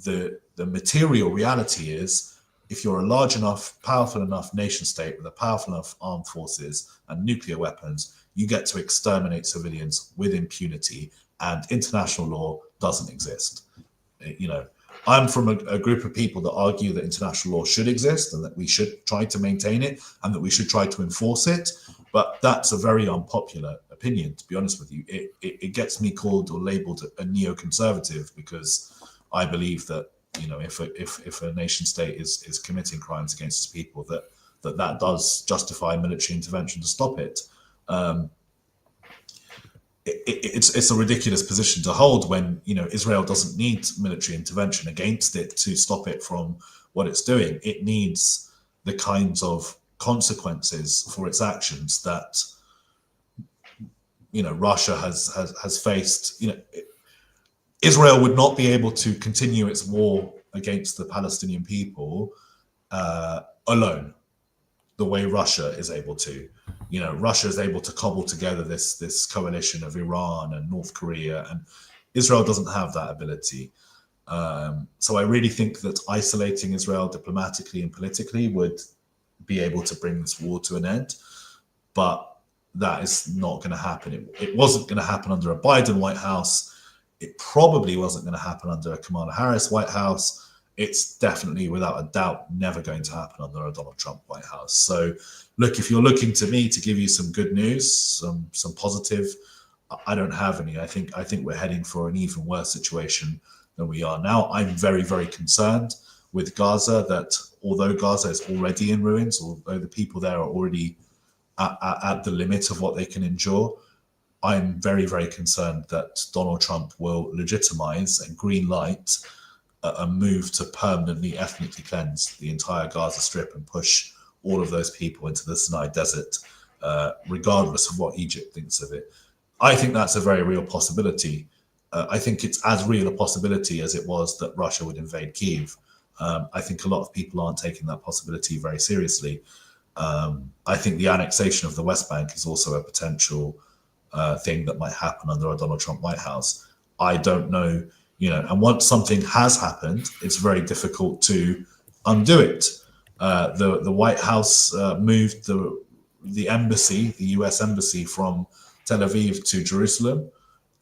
Speaker 3: the material reality is, if you're a large enough, powerful enough nation state with a powerful enough armed forces and nuclear weapons, you get to exterminate civilians with impunity, and international law doesn't exist. I'm from a group of people that argue that international law should exist and that we should try to maintain it and that we should try to enforce it. But that's a very unpopular opinion, to be honest with you. It gets me called or labeled a neoconservative because I believe that if a nation state is committing crimes against its people, that does justify military intervention to stop it. It's a ridiculous position to hold when Israel doesn't need military intervention against it to stop it from what it's doing. It needs the kinds of consequences for its actions that Russia has faced. Israel would not be able to continue its war against the Palestinian people alone, the way Russia is able to. Russia is able to cobble together this coalition of Iran and North Korea, and Israel doesn't have that ability. So I really think that isolating Israel diplomatically and politically would be able to bring this war to an end. But that is not going to happen. It wasn't going to happen under a Biden White House. It probably wasn't going to happen under a Kamala Harris White House. It's definitely, without a doubt, never going to happen under a Donald Trump White House. So, look, if you're looking to me to give you some good news, some positive, I don't have any. I think we're heading for an even worse situation than we are now. I'm very, very concerned with Gaza, that although Gaza is already in ruins, although the people there are already at the limit of what they can endure, I'm very, very concerned that Donald Trump will legitimize and green light a move to permanently ethnically cleanse the entire Gaza Strip and push all of those people into the Sinai Desert, regardless of what Egypt thinks of it. I think that's a very real possibility. I think it's as real a possibility as it was that Russia would invade Kyiv. I think a lot of people aren't taking that possibility very seriously. I think the annexation of the West Bank is also a potential thing that might happen under a Donald Trump White House. I don't know, and once something has happened, it's very difficult to undo it. The White House moved the embassy, the US embassy, from Tel Aviv to Jerusalem.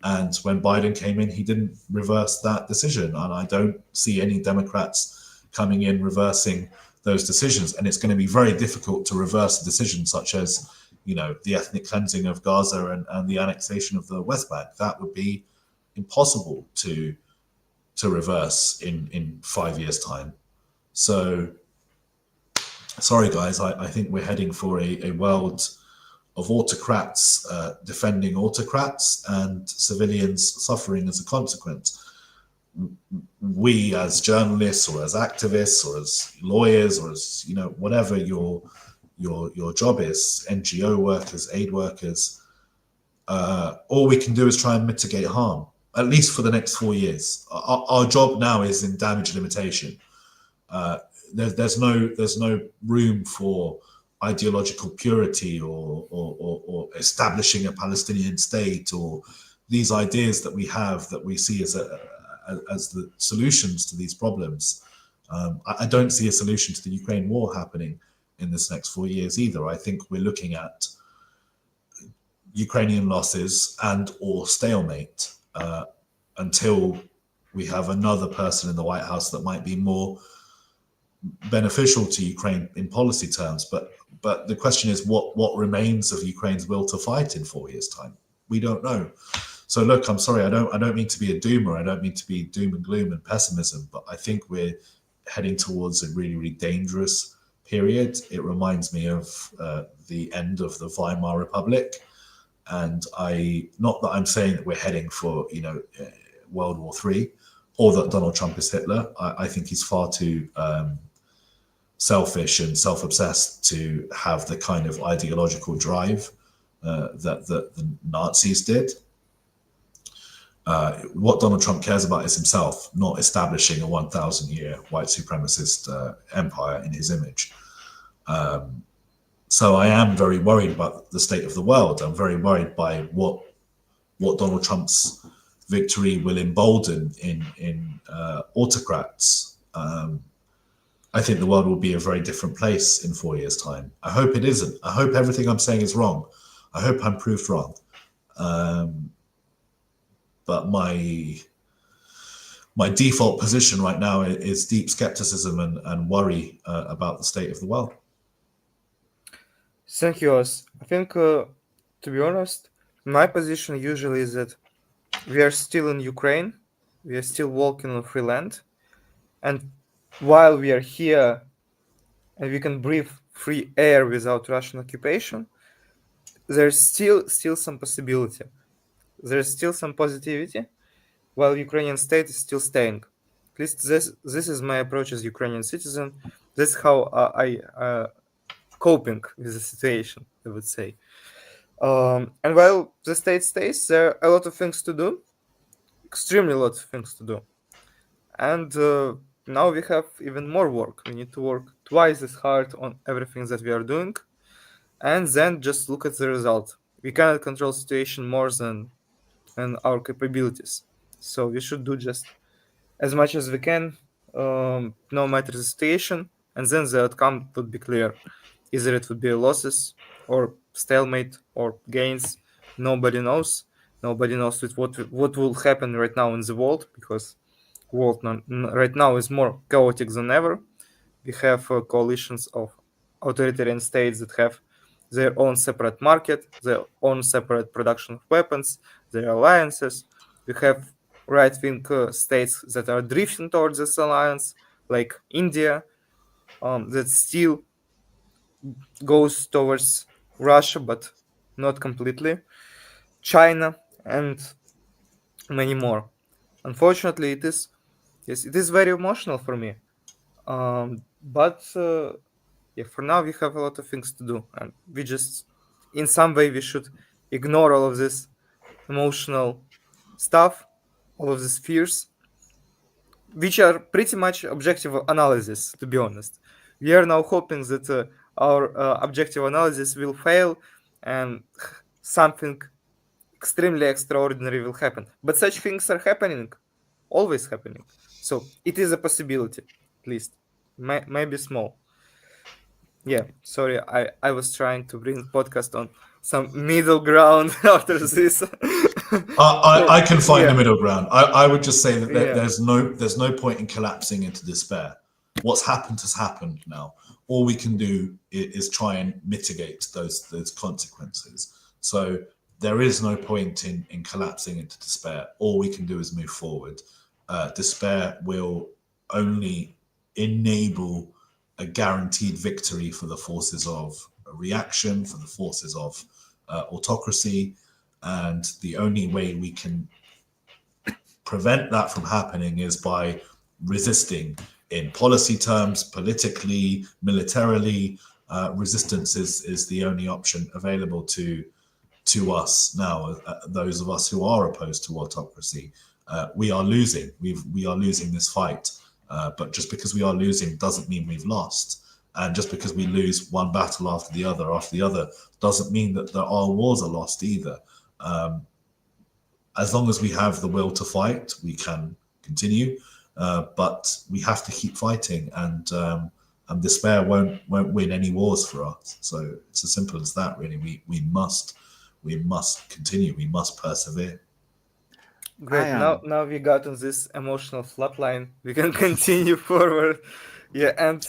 Speaker 3: And when Biden came in, he didn't reverse that decision. And I don't see any Democrats coming in reversing those decisions. And it's going to be very difficult to reverse a decision such as, the ethnic cleansing of Gaza and the annexation of the West Bank. That would be impossible to reverse in 5 years' time. So, sorry, guys, I think we're heading for a world of autocrats defending autocrats and civilians suffering as a consequence. We, as journalists or as activists or as lawyers or as whatever your job is, NGO workers, aid workers, all we can do is try and mitigate harm, at least for the next 4 years. Our job now is in damage limitation. There's no room for ideological purity or establishing a Palestinian state or these ideas that we have that we see as the solutions to these problems. I don't see a solution to the Ukraine war happening in this next 4 years either. I think we're looking at Ukrainian losses and or stalemate until we have another person in the White House that might be more beneficial to Ukraine in policy terms. But the question is, what remains of Ukraine's will to fight in 4 years' time? We don't know. So look, I'm sorry, I don't mean to be a doomer. I don't mean to be doom and gloom and pessimism, but I think we're heading towards a really, really dangerous period. It reminds me of the end of the Weimar Republic. And not that I'm saying that we're heading for, World War III or that Donald Trump is Hitler. I think he's far too selfish and self-obsessed to have the kind of ideological drive that the Nazis did. What Donald Trump cares about is himself, not establishing a 1,000-year white supremacist empire in his image. So I am very worried about the state of the world. I'm very worried by what Donald Trump's victory will embolden in autocrats. I think the world will be a very different place in 4 years' time. I hope it isn't. I hope everything I'm saying is wrong. I hope I'm proved wrong. But my default position right now is deep skepticism and worry about the state of the world.
Speaker 2: Thank you, Oz. I think, to be honest, my position usually is that we are still in Ukraine, we are still walking on free land, and while we are here and we can breathe free air without Russian occupation, there's still some possibility. There's still some positivity, while Ukrainian state is still staying. At least this is my approach as Ukrainian citizen. That's how I coping with the situation, I would say. And while the state stays, there are a lot of things to do, extremely lot of things to do. And now we have even more work. We need to work twice as hard on everything that we are doing, and then just look at the result. We cannot control situation more than our capabilities. So we should do just as much as we can, no matter the situation, and then the outcome would be clear. Either it would be losses or stalemate or gains. Nobody knows. Nobody knows what will happen right now in the world, because world right now is more chaotic than ever. We have coalitions of authoritarian states that have their own separate market, their own separate production of weapons, their alliances. We have right-wing states that are drifting towards this alliance, like India, that still goes towards Russia, but not completely. China, and many more. Unfortunately, it is very emotional for me. But yeah, for now we have a lot of things to do, and we just, in some way, we should ignore all of this emotional stuff, all of these fears, which are pretty much objective analysis, to be honest. We are now hoping that our objective analysis will fail and something extremely extraordinary will happen. But such things are happening, always happening. So it is a possibility, at least. Maybe small. Yeah, sorry, I was trying to bring podcast on some middle ground after this.
Speaker 3: I can find
Speaker 2: yeah.
Speaker 3: a middle ground. I would just say that
Speaker 2: Yeah.
Speaker 3: there's no point in collapsing into despair. What's happened has happened now. All we can do is try and mitigate those consequences. So there is no point in collapsing into despair. All we can do is move forward. Despair will only enable a guaranteed victory for the forces of reaction, for the forces of autocracy. And the only way we can prevent that from happening is by resisting in policy terms, politically, militarily. Resistance is the only option available to us now. Those of us who are opposed to autocracy, we are losing. We are losing this fight. But just because we are losing doesn't mean we've lost. And just because we lose one battle after the other, doesn't mean that our wars are lost either. As long as we have the will to fight, we can continue. But we have to keep fighting, and despair won't win any wars for us. So it's as simple as that, really. We must continue. We must persevere.
Speaker 2: Great. Now we got on this emotional flatline. We can continue forward. Yeah, and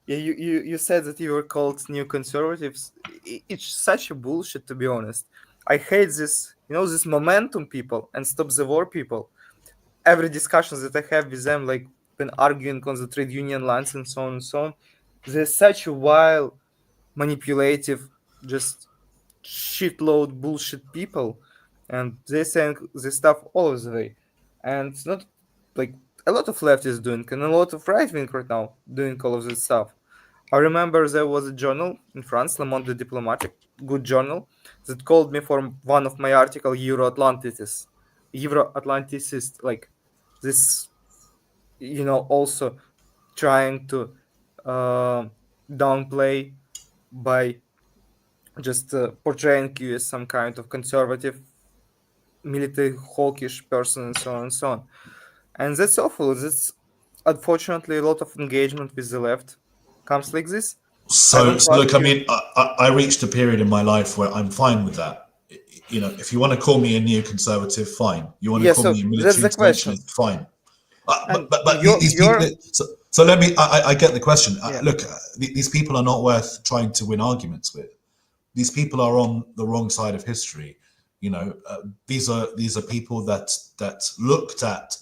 Speaker 2: you said that you were called new conservatives. It's such a bullshit, to be honest. I hate this, this momentum people and stop the war people. Every discussion that I have with them, like when arguing on the trade union lines and so on, they're such a wild, manipulative, just shitload bullshit people. And they're saying this stuff all of the way. And it's not like a lot of left is doing, and a lot of right wing right now doing all of this stuff. I remember there was a journal in France, Le Monde Diplomatique, good journal, that called me for one of my article, Euro-Atlanticist, like this, also trying to downplay by just portraying you as some kind of conservative, military hawkish person, and so on and so on. And that's awful. That's unfortunately a lot of engagement with the left comes like this.
Speaker 3: So look, I mean, I reached a period in my life where I'm fine with that. If you want to call me a neoconservative, fine. You want to call me a military interventionist, fine. But these people. So let me. I get the question.
Speaker 2: Yeah.
Speaker 3: Look, these people are not worth trying to win arguments with. These people are on the wrong side of history. These are people that looked at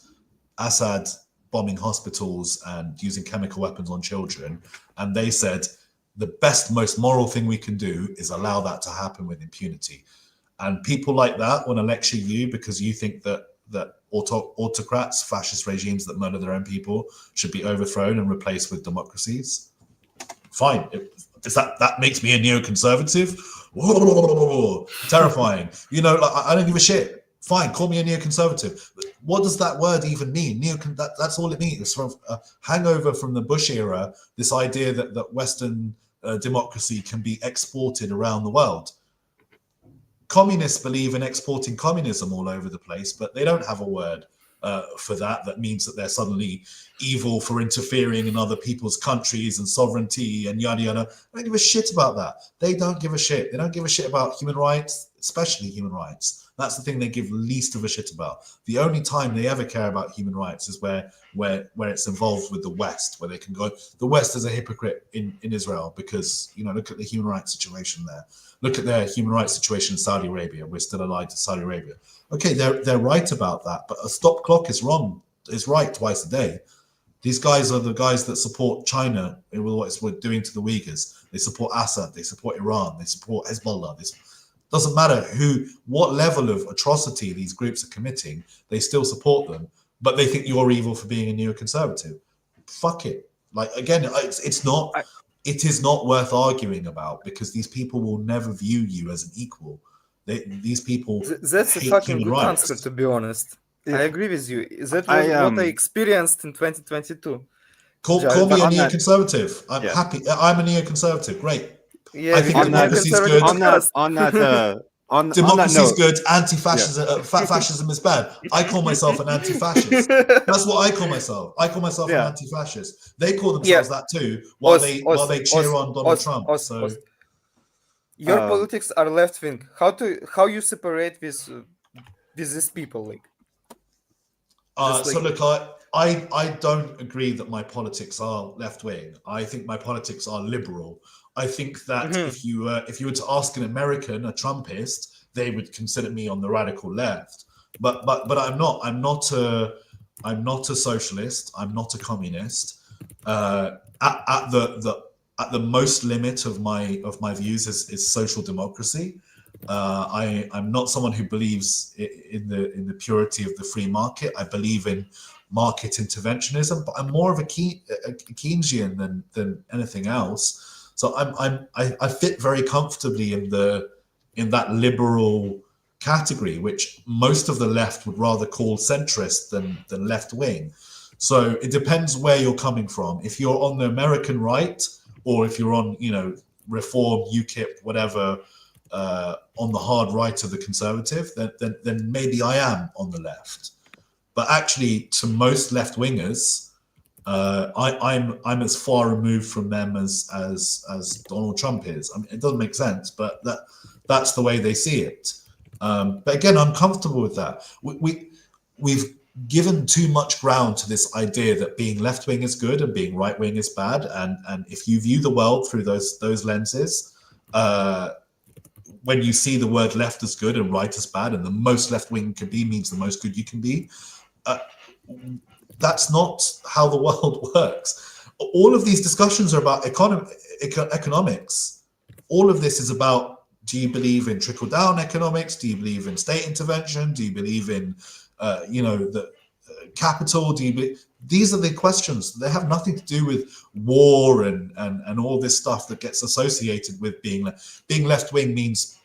Speaker 3: Assad bombing hospitals and using chemical weapons on children, and they said the best, most moral thing we can do is allow that to happen with impunity. And people like that want to lecture you because you think that autocrats, fascist regimes that murder their own people, should be overthrown and replaced with democracies. Fine. That makes me a neoconservative? Whoa, terrifying. I don't give a shit. Fine, call me a neoconservative. What does that word even mean? That's all it means. It's from a hangover from the Bush era, this idea that Western democracy can be exported around the world. Communists believe in exporting communism all over the place, but they don't have a word for that means that they're suddenly evil for interfering in other people's countries and sovereignty and yada yada. I don't give a shit about that. They don't give a shit. They don't give a shit about human rights, especially human rights. That's the thing they give least of a shit about. The only time they ever care about human rights is where it's involved with the West, where they can go, the West is a hypocrite in Israel because, look at the human rights situation there. Look at their human rights situation in Saudi Arabia. We're still allied to Saudi Arabia. Okay, they're right about that, but a stop clock is wrong. It's right twice a day. These guys are the guys that support China in what it's doing to the Uyghurs. They support Assad. They support Iran. They support Hezbollah. Doesn't matter what level of atrocity these groups are committing, they still support them, but they think you're evil for being a neoconservative. Fuck it. Like, again, it is not worth arguing about because these people will never view you as an equal. These people
Speaker 2: That's a
Speaker 3: hate
Speaker 2: fucking
Speaker 3: human
Speaker 2: good
Speaker 3: rights.
Speaker 2: answer, to be honest. I agree with you. That was what I experienced in 2022.
Speaker 3: Call me a neoconservative. I'm happy. I'm a neoconservative. Great.
Speaker 2: Yeah,
Speaker 3: I think democracy is good. Democracy is good. Fascism is bad. I call myself an anti-fascist. That's what I call myself. I call myself an anti-fascist. They call themselves that too, while they cheer on Donald Trump.
Speaker 2: Your politics are left wing. How you separate with these people, like?
Speaker 3: So look, I don't agree that my politics are left wing. I think my politics are liberal. I think that if you were to ask an American, a Trumpist, they would consider me on the radical left. But I'm not. I'm not a socialist. I'm not a communist. At the most limit of my views is social democracy. I'm not someone who believes in the purity of the free market. I believe in market interventionism, but I'm more of a Keynesian than anything else. So I fit very comfortably in that liberal category, which most of the left would rather call centrist than left wing. So it depends where you're coming from. If you're on the American right, or if you're on Reform, UKIP, whatever, on the hard right of the conservative, then maybe I am on the left. But actually, to most left wingers, I'm as far removed from them as Donald Trump is. I mean, it doesn't make sense, but that's the way they see it. But again, I'm comfortable with that. We've given too much ground to this idea that being left wing is good and being right wing is bad. And if you view the world through those lenses, when you see the word left as good and right as bad, and the most left wing can be means the most good you can be, that's not how the world works. All of these discussions are about economics. All of this is about, do you believe in trickle-down economics? Do you believe in state intervention? Do you believe in, the capital? These are the questions. They have nothing to do with war and all this stuff that gets associated with being left-wing means,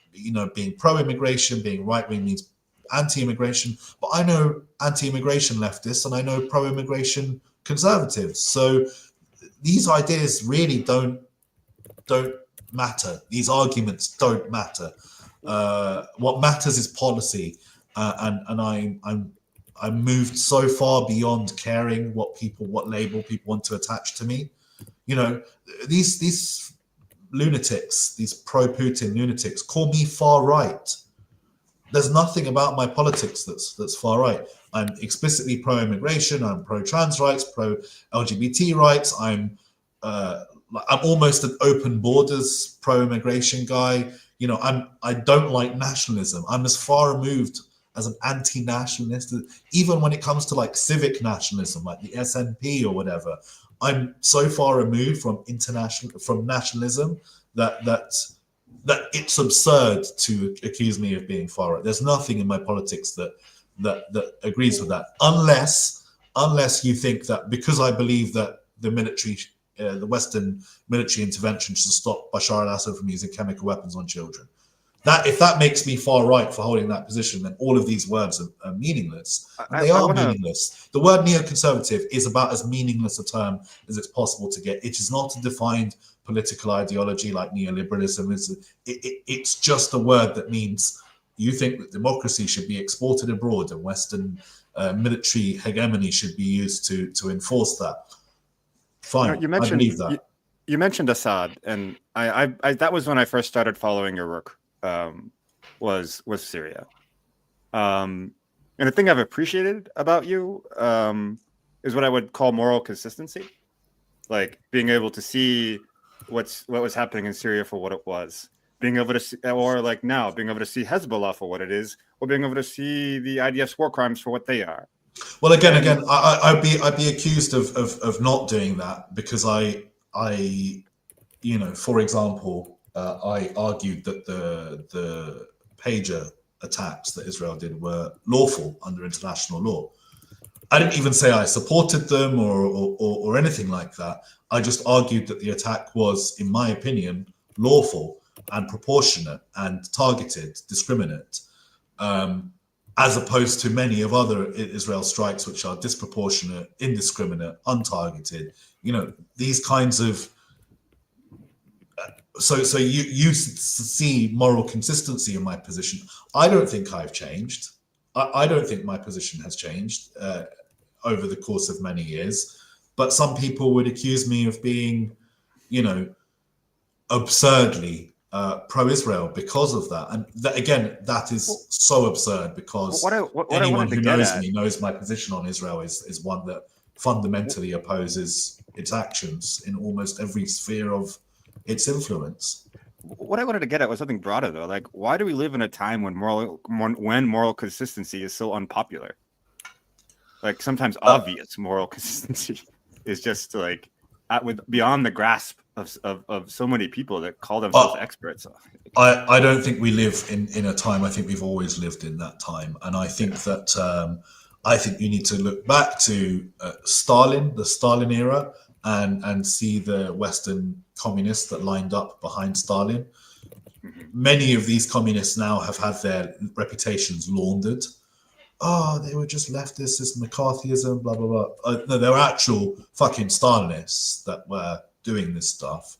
Speaker 3: being pro-immigration, being right-wing means anti-immigration. But I know anti-immigration leftists and I know pro-immigration conservatives. So these ideas really don't matter. These arguments don't matter. What matters is policy. And I'm moved so far beyond caring what label people want to attach to me. These lunatics, these pro-Putin lunatics, call me far right. There's nothing about my politics that's far right. I'm explicitly pro-immigration. I'm pro-trans rights, pro-LGBT rights. I'm almost an open borders pro-immigration guy. I don't like nationalism. I'm as far removed as an anti-nationalist, even when it comes to like civic nationalism, like the SNP or whatever. I'm so far removed from nationalism that it's absurd to accuse me of being far right. There's nothing in my politics that agrees with that, unless you think that because I believe that the military, the Western military intervention should stop Bashar al-Assad from using chemical weapons on children. That if that makes me far right for holding that position, then all of these words are meaningless. They are meaningless. The word neoconservative is about as meaningless a term as it's possible to get. It is not a defined political ideology like neoliberalism. It's just a word that means you think that democracy should be exported abroad and Western military hegemony should be used to enforce that. Fine,
Speaker 1: You
Speaker 3: I believe that.
Speaker 1: You mentioned Assad, and I that was when I first started following your work. Was Syria, and the thing I've appreciated about you is what I would call moral consistency, like being able to see what was happening in Syria for what it was, being able to see, or like now being able to see Hezbollah for what it is, or being able to see the IDF's war crimes for what they are.
Speaker 3: Well, again, I'd be accused of not doing that because I for example, I argued that the pager attacks that Israel did were lawful under international law. I didn't even say I supported them or anything like that. I just argued that the attack was, in my opinion, lawful and proportionate and targeted, discriminate, as opposed to many of other Israel strikes, which are disproportionate, indiscriminate, untargeted. These kinds of. So you see moral consistency in my position. I don't think I've changed. I don't think my position has changed over the course of many years. But some people would accuse me of being, absurdly pro-Israel because of that. And that is so absurd because anyone who knows me knows my position on Israel is one that fundamentally opposes its actions in almost every sphere of its influence.
Speaker 1: What I wanted to get at was something broader, though. Like, why do we live in a time when moral consistency is so unpopular? Like, sometimes obvious moral consistency is just like beyond the grasp of so many people that call themselves experts.
Speaker 3: I don't think we live in a time. I think we've always lived in that time, and I think that I think you need to look back to Stalin, the Stalin era, and see the Western communists that lined up behind Stalin. Many of these communists now have had their reputations laundered. Oh, they were just leftists, this McCarthyism, blah, blah, blah. No, they were actual fucking Stalinists that were doing this stuff.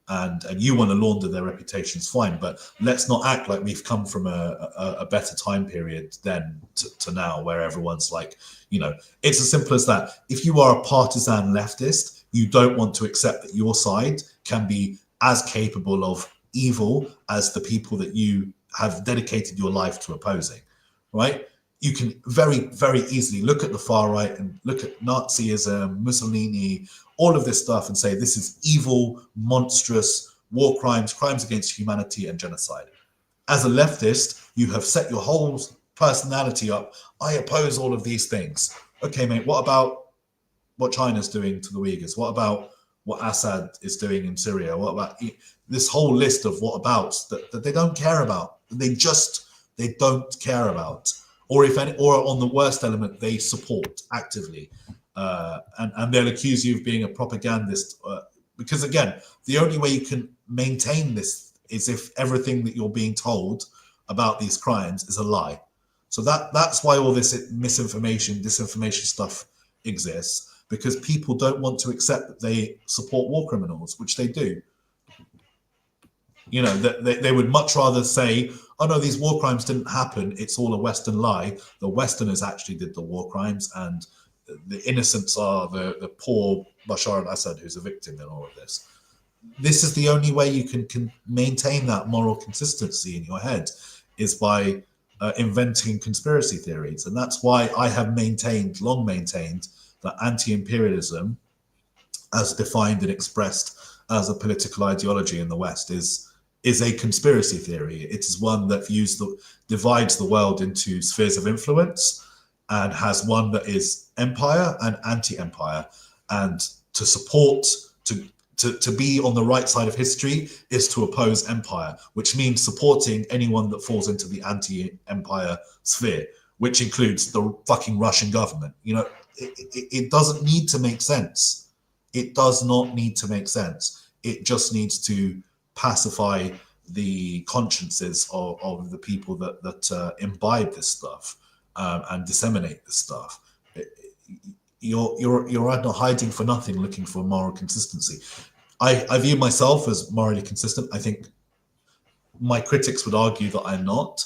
Speaker 3: And you want to launder their reputations, fine. But let's not act like we've come from a better time period then to now, where everyone's like, it's as simple as that. If you are a partisan leftist, you don't want to accept that your side can be as capable of evil as the people that you have dedicated your life to opposing, right? You can very, very easily look at the far right and look at Nazism, Mussolini, all of this stuff and say this is evil, monstrous, war crimes, crimes against humanity and genocide. As a leftist, you have set your whole personality up. I oppose all of these things. Okay, mate, what about what China's doing to the Uyghurs? What about what Assad is doing in Syria? What about this whole list of whatabouts that they don't care about? They don't care about. Or or on the worst element, they support actively. And they'll accuse you of being a propagandist. Because again, the only way you can maintain this is if everything that you're being told about these crimes is a lie. So that's why all this misinformation, disinformation stuff exists, because people don't want to accept that they support war criminals, which they do. They would much rather say, oh no, these war crimes didn't happen, it's all a Western lie. The Westerners actually did the war crimes, and the innocents are the poor Bashar al-Assad who's a victim in all of this. This is the only way you can maintain that moral consistency in your head, is by inventing conspiracy theories. And that's why I have long maintained that anti-imperialism, as defined and expressed as a political ideology in the West, is a conspiracy theory. It is one that divides the world into spheres of influence, and has one that is empire and anti-empire. And to support, to be on the right side of history is to oppose empire, which means supporting anyone that falls into the anti-empire sphere, which includes the fucking Russian government. It doesn't need to make sense. It does not need to make sense. It just needs to pacify the consciences of the people that imbibe this stuff and disseminate this stuff. You're not hiding for nothing, looking for moral consistency. I view myself as morally consistent. I think my critics would argue that I'm not.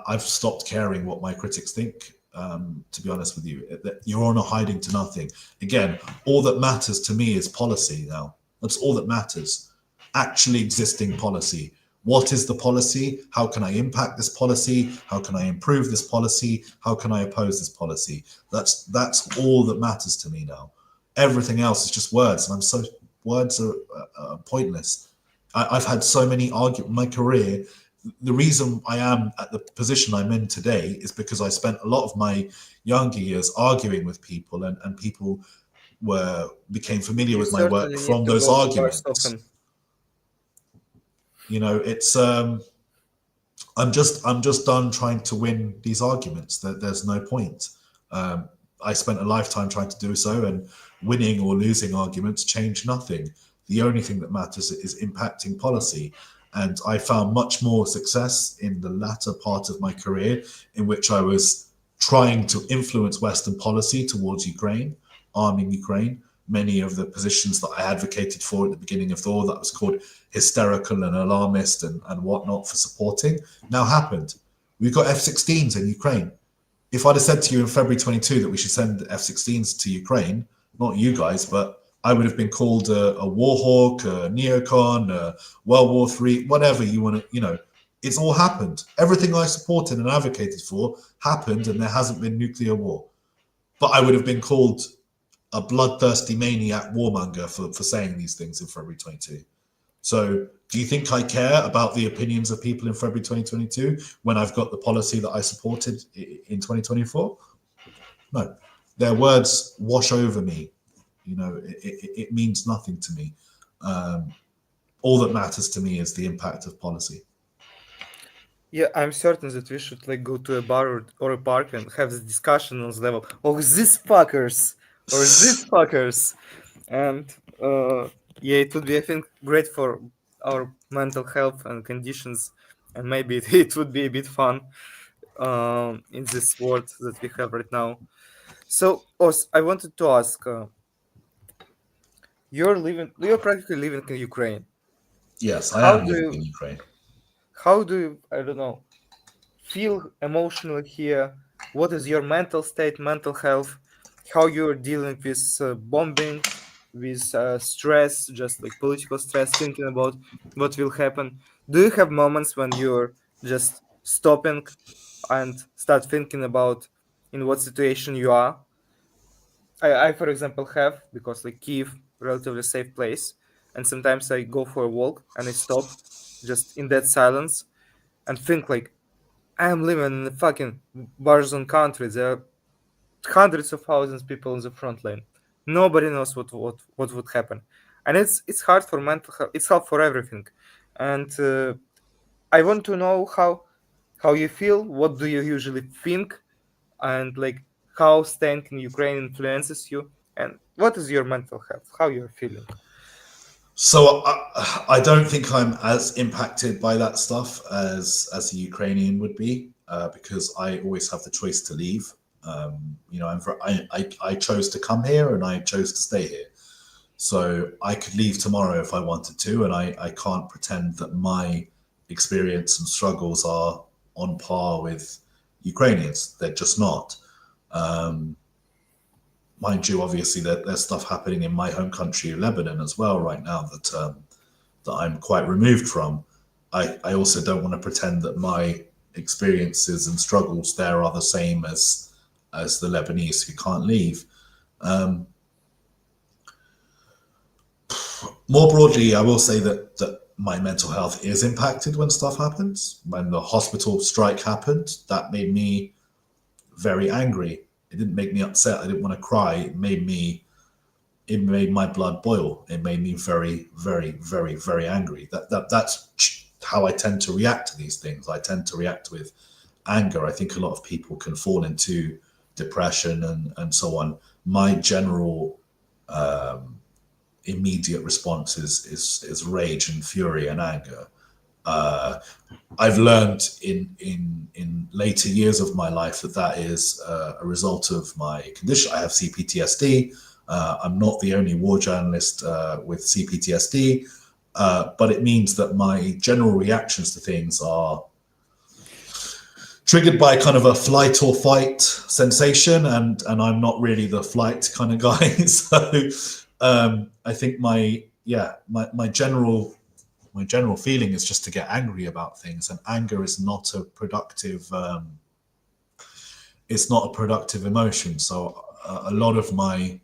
Speaker 3: I've stopped caring what my critics think. To be honest with you, you're on a hiding to nothing. Again, all that matters to me is policy now. That's all that matters. Actually existing policy. What is the policy? How can I impact this policy? How can I improve this policy? How can I oppose this policy? That's all that matters to me now. Everything else is just words, and words are pointless. I've had so many arguments in my career. The reason I am at the position I'm in today is because I spent a lot of my younger years arguing with people, and people became familiar with my work from those arguments. You know, it's I'm just done trying to win these arguments. There's no point. I spent a lifetime trying to do so, and winning or losing arguments change nothing. The only thing that matters is impacting policy. And I found much more success in the latter part of my career, in which I was trying to influence Western policy towards Ukraine, arming Ukraine. Many of the positions that I advocated for at the beginning of the war, that was called hysterical and alarmist and whatnot for supporting, now happened. We've got F-16s in Ukraine. If I'd have said to you in February 22 that we should send F-16s to Ukraine, not you guys, but I would have been called a war hawk, a neocon, a World War III, whatever you want to, you know, it's all happened. Everything I supported and advocated for happened, and there hasn't been nuclear war. But I would have been called a bloodthirsty maniac warmonger for saying these things in February 22. So do you think I care about the opinions of people in February 2022 when I've got the policy that I supported in 2024? No, their words wash over me. You know, it means nothing to me. All that matters to me is the impact of policy.
Speaker 2: Yeah, I'm certain that we should like go to a bar or a park and have this discussion on the level. Oh, these fuckers or these fuckers, and yeah, it would be, I think, great for our mental health and conditions, and maybe it would be a bit fun in this world that we have right now. So, Oz, I wanted to ask. You're practically living in Ukraine.
Speaker 3: Yes, I am living in Ukraine.
Speaker 2: How do you, I don't know, feel emotionally here? What is your mental state, mental health? How you're dealing with bombing, with stress, just like political stress, thinking about what will happen? Do you have moments when you're just stopping and start thinking about in what situation you are? I for example, have, because like Kyiv, relatively safe place, and sometimes I go for a walk and I stop just in that silence and think like, I am living in a fucking war zone country. There are hundreds of thousands of people on the front line. Nobody knows what would happen, and it's hard for mental health. It's hard for everything, and I want to know how you feel. What do you usually think, and like how staying in Ukraine influences you, and what is your mental health? How you're feeling?
Speaker 3: So I don't think I'm as impacted by that stuff as a Ukrainian would be, because I always have the choice to leave. You know, I chose to come here and I chose to stay here. So I could leave tomorrow if I wanted to, and I can't pretend that my experience and struggles are on par with Ukrainians. They're just not. Mind you, obviously, there's stuff happening in my home country, Lebanon, as well right now that I'm quite removed from. I also don't want to pretend that my experiences and struggles there are the same as the Lebanese who can't leave. More broadly, I will say that my mental health is impacted when stuff happens. When the hospital strike happened, that made me very angry. It didn't make me upset. I didn't want to cry. It made my blood boil. It made me very, very, very, very angry. That's how I tend to react to these things. I tend to react with anger. I think a lot of people can fall into depression and so on. My general immediate response is rage and fury and anger. I've learned in later years of my life that is a result of my condition. I have CPTSD. I'm not the only war journalist with CPTSD, but it means that my general reactions to things are triggered by kind of a flight or fight sensation, and I'm not really the flight kind of guy. So I think my general feeling is just to get angry about things, and anger is not a productive emotion. So a lot of my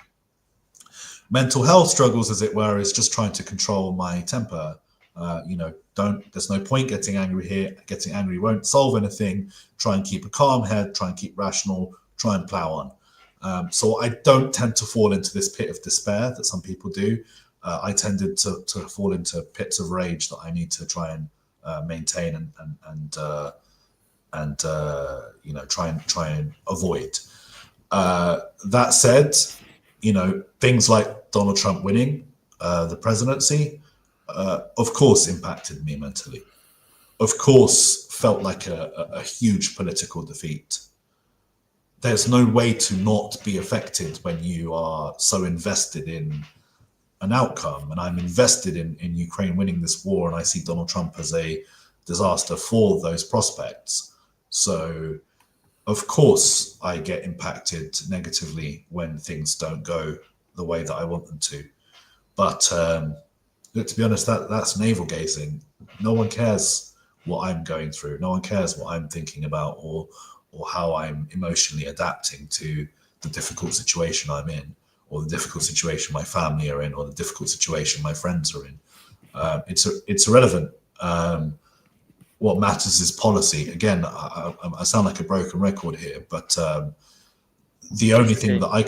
Speaker 3: mental health struggles, as it were, is just trying to control my temper. There's no point getting angry here. Getting angry won't solve anything. Try and keep a calm head, try and keep rational, try and plow on. So I don't tend to fall into this pit of despair that some people do. I tended to fall into pits of rage that I need to try and maintain and try and avoid. That said, things like Donald Trump winning the presidency, of course, impacted me mentally. Of course, felt like a huge political defeat. There's no way to not be affected when you are so invested in an outcome. And I'm invested in Ukraine winning this war, and I see Donald Trump as a disaster for those prospects. So, of course, I get impacted negatively when things don't go the way that I want them to. But to be honest, that's navel gazing. No one cares what I'm going through. No one cares what I'm thinking about or how I'm emotionally adapting to the difficult situation I'm in, or the difficult situation my family are in, or the difficult situation my friends are in. It's irrelevant. What matters is policy. Again, I sound like a broken record here, but the only thing that I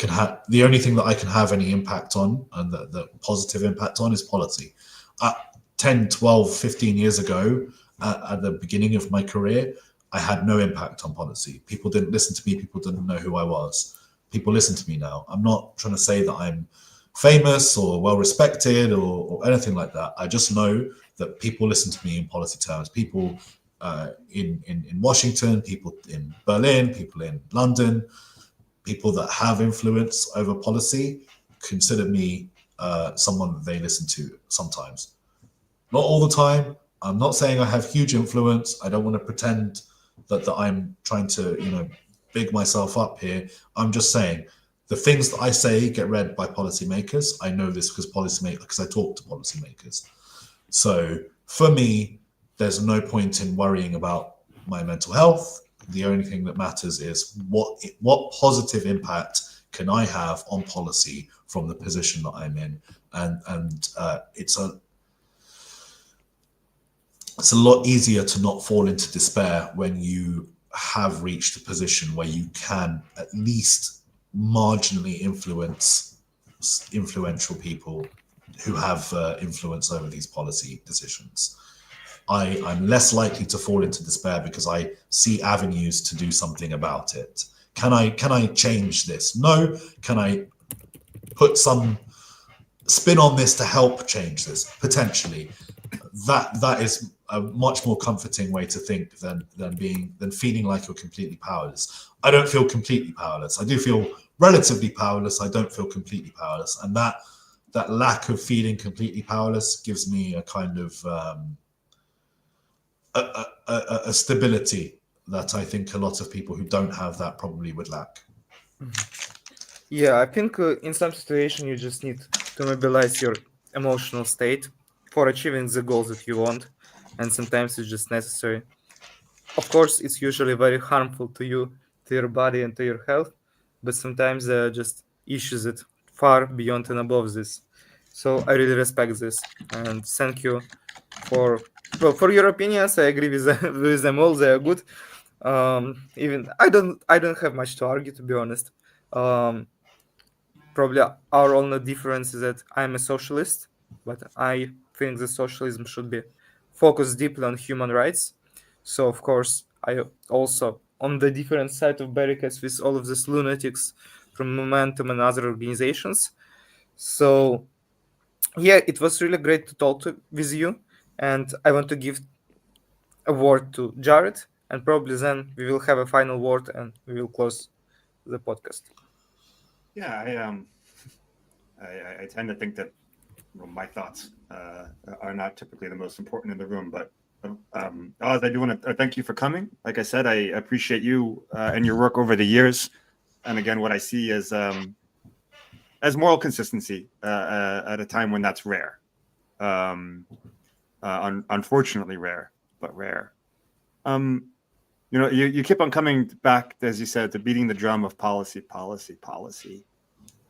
Speaker 3: can have any impact on, and the positive impact on, is policy. 10, 12, 15 years ago, at the beginning of my career, I had no impact on policy. People didn't listen to me. People didn't know who I was. People listen to me now. I'm not trying to say that I'm famous or well respected or anything like that. I just know that people listen to me in policy terms. People in Washington, people in Berlin, people in London, people that have influence over policy consider me someone that they listen to sometimes. Not all the time. I'm not saying I have huge influence. I don't want to pretend that I'm trying to, big myself up here. I'm just saying the things that I say get read by policymakers. I know this because I talk to policymakers. So for me, there's no point in worrying about my mental health. The only thing that matters is what positive impact can I have on policy from the position that I'm in, and it's a lot easier to not fall into despair when you have reached a position where you can at least marginally influence influential people who have influence over these policy decisions. I'm less likely to fall into despair because I see avenues to do something about it. Can I change this? No. Can I put some spin on this to help change this? Potentially. That is a much more comforting way to think than feeling like you're completely powerless. I don't feel completely powerless. I do feel relatively powerless. I don't feel completely powerless, and that lack of feeling completely powerless gives me a kind of a stability that I think a lot of people who don't have that probably would lack.
Speaker 2: Yeah, I think in some situation you just need to mobilize your emotional state for achieving the goals that you want, and sometimes it's just necessary. Of course, it's usually very harmful to you, to your body, and to your health, but sometimes there are just issues that far beyond and above this. So I really respect this, and thank you for your opinions. I agree with with them all. They are good. Even I don't have much to argue, to be honest. Probably our only difference is that I'm a socialist, but I think that socialism should be focused deeply on human rights. So of course I also on the different side of barricades with all of these lunatics from Momentum and other organizations. So yeah, it was really great to talk with you, and I want to give a word to Jared, and probably then we will have a final word and we will close the podcast.
Speaker 1: Yeah, I tend to think that my thoughts are not typically the most important in the room, but Oz, I do want to thank you for coming. Like I said, I appreciate you and your work over the years. And again, what I see is as moral consistency at a time when that's rare. Unfortunately rare, but rare. You keep on coming back, as you said, to beating the drum of policy.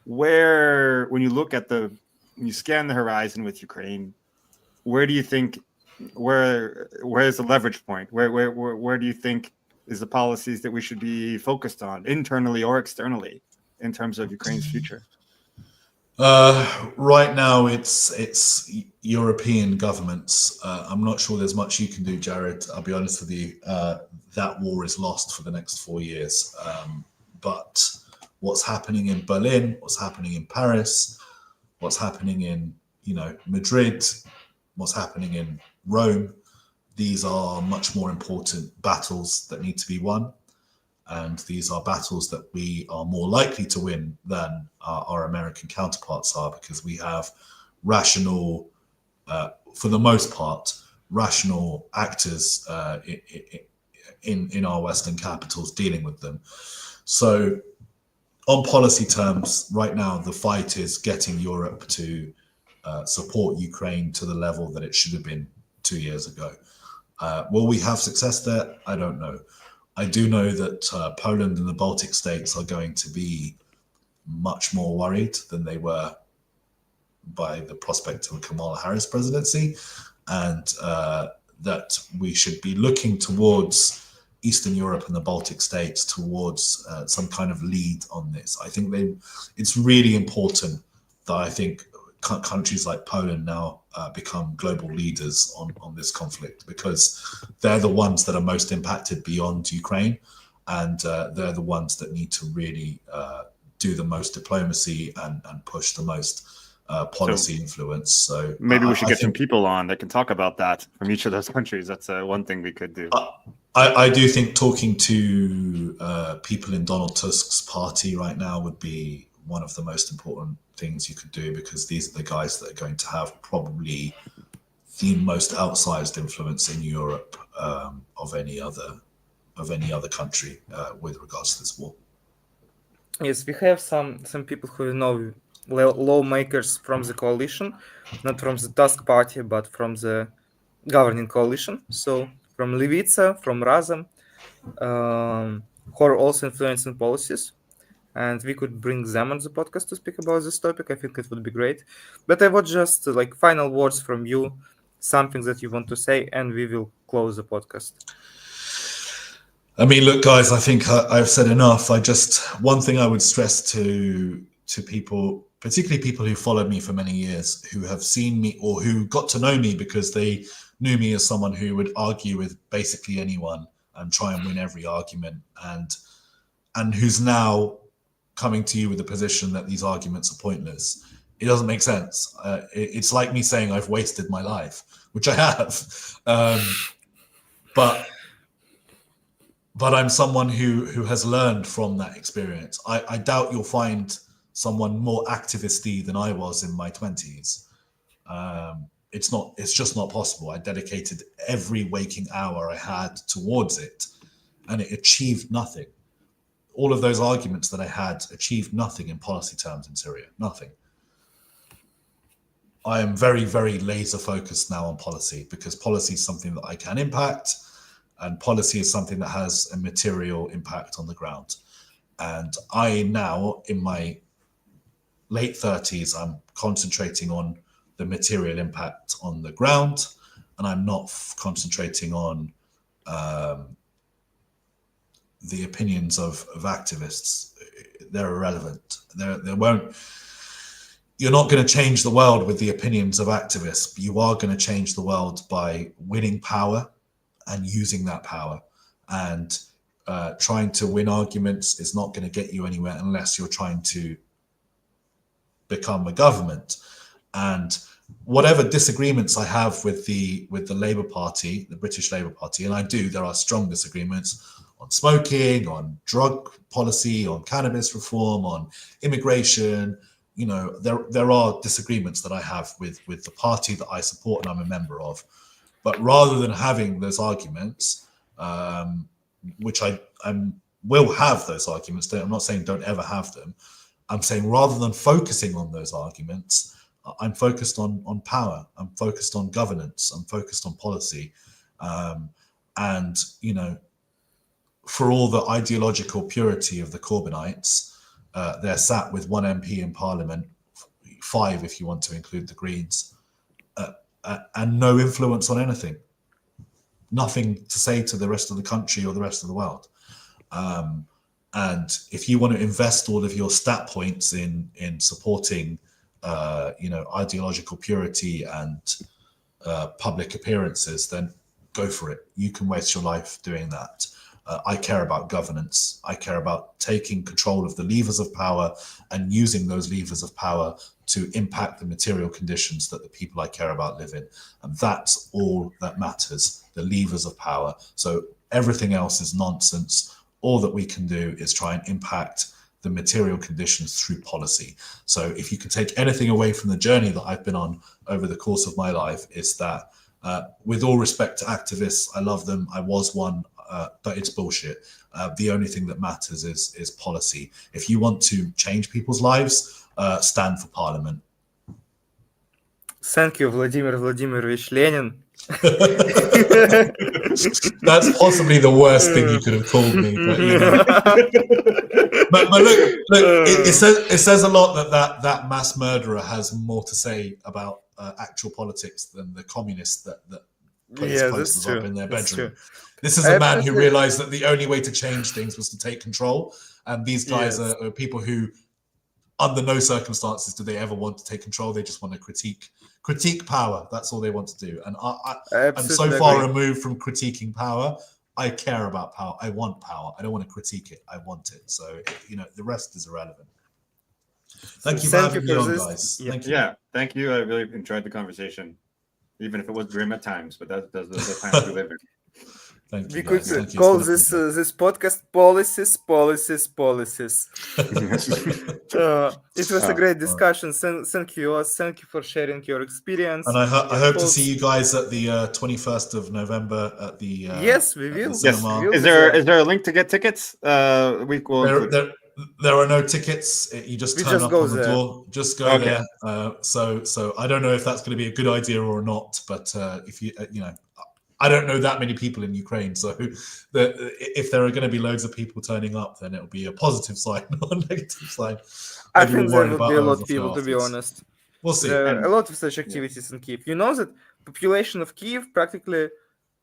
Speaker 1: Where, when you look at when you scan the horizon with Ukraine, where do you think, where is the leverage point? Where do you think is the policies that we should be focused on, internally or externally, in terms of Ukraine's future?
Speaker 3: Right now, it's European governments. I'm not sure there's much you can do, Jared. I'll be honest with you. That war is lost for the next 4 years. But what's happening in Berlin, what's happening in Paris, what's happening in Madrid, what's happening in Rome, these are much more important battles that need to be won. And these are battles that we are more likely to win than our American counterparts are, because we have rational, for the most part, rational actors in our Western capitals dealing with them. So on policy terms, right now, the fight is getting Europe to support Ukraine to the level that it should have been 2 years ago. Will we have success there? I don't know. I do know that Poland and the Baltic states are going to be much more worried than they were by the prospect of a Kamala Harris presidency, and that we should be looking towards Eastern Europe and the Baltic states towards some kind of lead on this. I think it's really important that I think countries like Poland now become global leaders on this conflict, because they're the ones that are most impacted beyond Ukraine, and they're the ones that need to really do the most diplomacy and push the most policy influence. So
Speaker 1: maybe we should get some people on that can talk about that from each of those countries. That's one thing we could do.
Speaker 3: I do think talking to people in Donald Tusk's party right now would be one of the most important things you could do, because these are the guys that are going to have probably the most outsized influence in Europe of any other country with regards to this war.
Speaker 2: Yes, we have some people who know lawmakers from the coalition, not from the Tusk party, but from the governing coalition. So from Levica, from Razem, who are also influencing policies. And we could bring them on the podcast to speak about this topic. I think it would be great. But I would just final words from you, something that you want to say, and we will close the podcast.
Speaker 3: I mean, look, guys, I think I've said enough. One thing I would stress to people, particularly people who followed me for many years, who have seen me or who got to know me because they knew me as someone who would argue with basically anyone and try and win every argument, and who's now coming to you with the position that these arguments are pointless. It doesn't make sense. It's like me saying I've wasted my life, which I have. But I'm someone who has learned from that experience. I doubt you'll find someone more activisty than I was in my 20s. It's just not possible. I dedicated every waking hour I had towards it, and it achieved nothing. All of those arguments that I had achieved nothing in policy terms in Syria, nothing. I am very, very laser focused now on policy, because policy is something that I can impact, and policy is something that has a material impact on the ground. And I now, in my late 30s, I'm concentrating on the material impact on the ground, and I'm not concentrating on the opinions of activists. They're irrelevant. You're not going to change the world with the opinions of activists. You are going to change the world by winning power and using that power. And trying to win arguments is not going to get you anywhere unless you're trying to become a government. And whatever disagreements I have with the Labour Party, the British Labour Party, and there are strong disagreements on smoking, on drug policy, on cannabis reform, on immigration. There are disagreements that I have with the party that I support and I'm a member of. But rather than having those arguments, which I will have those arguments, I'm not saying don't ever have them. I'm saying rather than focusing on those arguments, I'm focused on power. I'm focused on governance. I'm focused on policy. And, you know, for all the ideological purity of the Corbynites, they're sat with one MP in Parliament, 5 if you want to include the Greens, and no influence on anything. Nothing to say to the rest of the country or the rest of the world. And if you want to invest all of your stat points in supporting, you know, ideological purity and public appearances, then go for it. You can waste your life doing that. I care about governance. I care about taking control of the levers of power and using those levers of power to impact the material conditions that the people I care about live in. And that's all that matters, the levers of power. So everything else is nonsense. All that we can do is try and impact the material conditions through policy. So if you can take anything away from the journey that I've been on over the course of my life, is that with all respect to activists, I love them, I was one, but it's bullshit. The only thing that matters is policy. If you want to change people's lives, stand for parliament.
Speaker 2: Thank you, Vladimir Vladimirovich Lenin.
Speaker 3: That's possibly the worst thing you could have called me, but you know. but look, it says a lot that mass murderer has more to say about actual politics than the communists that put his posters up in their bedroom. This is a man who realized that the only way to change things was to take control, and these guys are people who, under no circumstances do they ever want to take control. They just want to critique power. That's all they want to do. And I'm so far removed from critiquing power. I care about power. I want power. I don't want to critique it. I want it. So, you know, the rest is irrelevant. Thank you for having me on, guys.
Speaker 1: Thank you. Yeah, thank you. I really enjoyed the conversation, even if it was grim at times, but that's the times we live in.
Speaker 3: Thank you,
Speaker 2: we could call this podcast policies. It was a great discussion. Thank you, Oz. Thank you for sharing your experience.
Speaker 3: And I hope to see you guys at the 21st of November at the
Speaker 2: yes, we will.
Speaker 3: Yes.
Speaker 1: Is there a link to get tickets?
Speaker 3: There are no tickets. You just turn up on the door. Just go there. So I don't know if that's going to be a good idea or not. But if you know. I don't know that many people in Ukraine, so if there are going to be loads of people turning up, then it'll be a positive sign, not a negative sign.
Speaker 2: I think there will be a lot of people, to be honest.
Speaker 3: We'll see.
Speaker 2: There are a lot of such activities in Kyiv. You know that population of Kyiv practically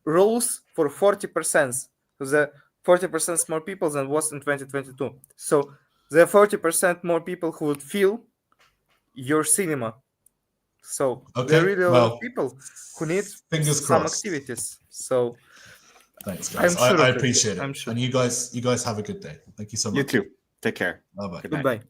Speaker 2: rules for 40%. So there are 40% more people than was in 2022. So there are 40% more people who would feel your cinema. So there are really a lot of people who need some activities. So
Speaker 3: thanks, guys. I appreciate it.
Speaker 2: I'm sure.
Speaker 3: And you guys have a good day. Thank you so much.
Speaker 1: You too. Take care.
Speaker 3: Bye-bye.
Speaker 2: Goodbye.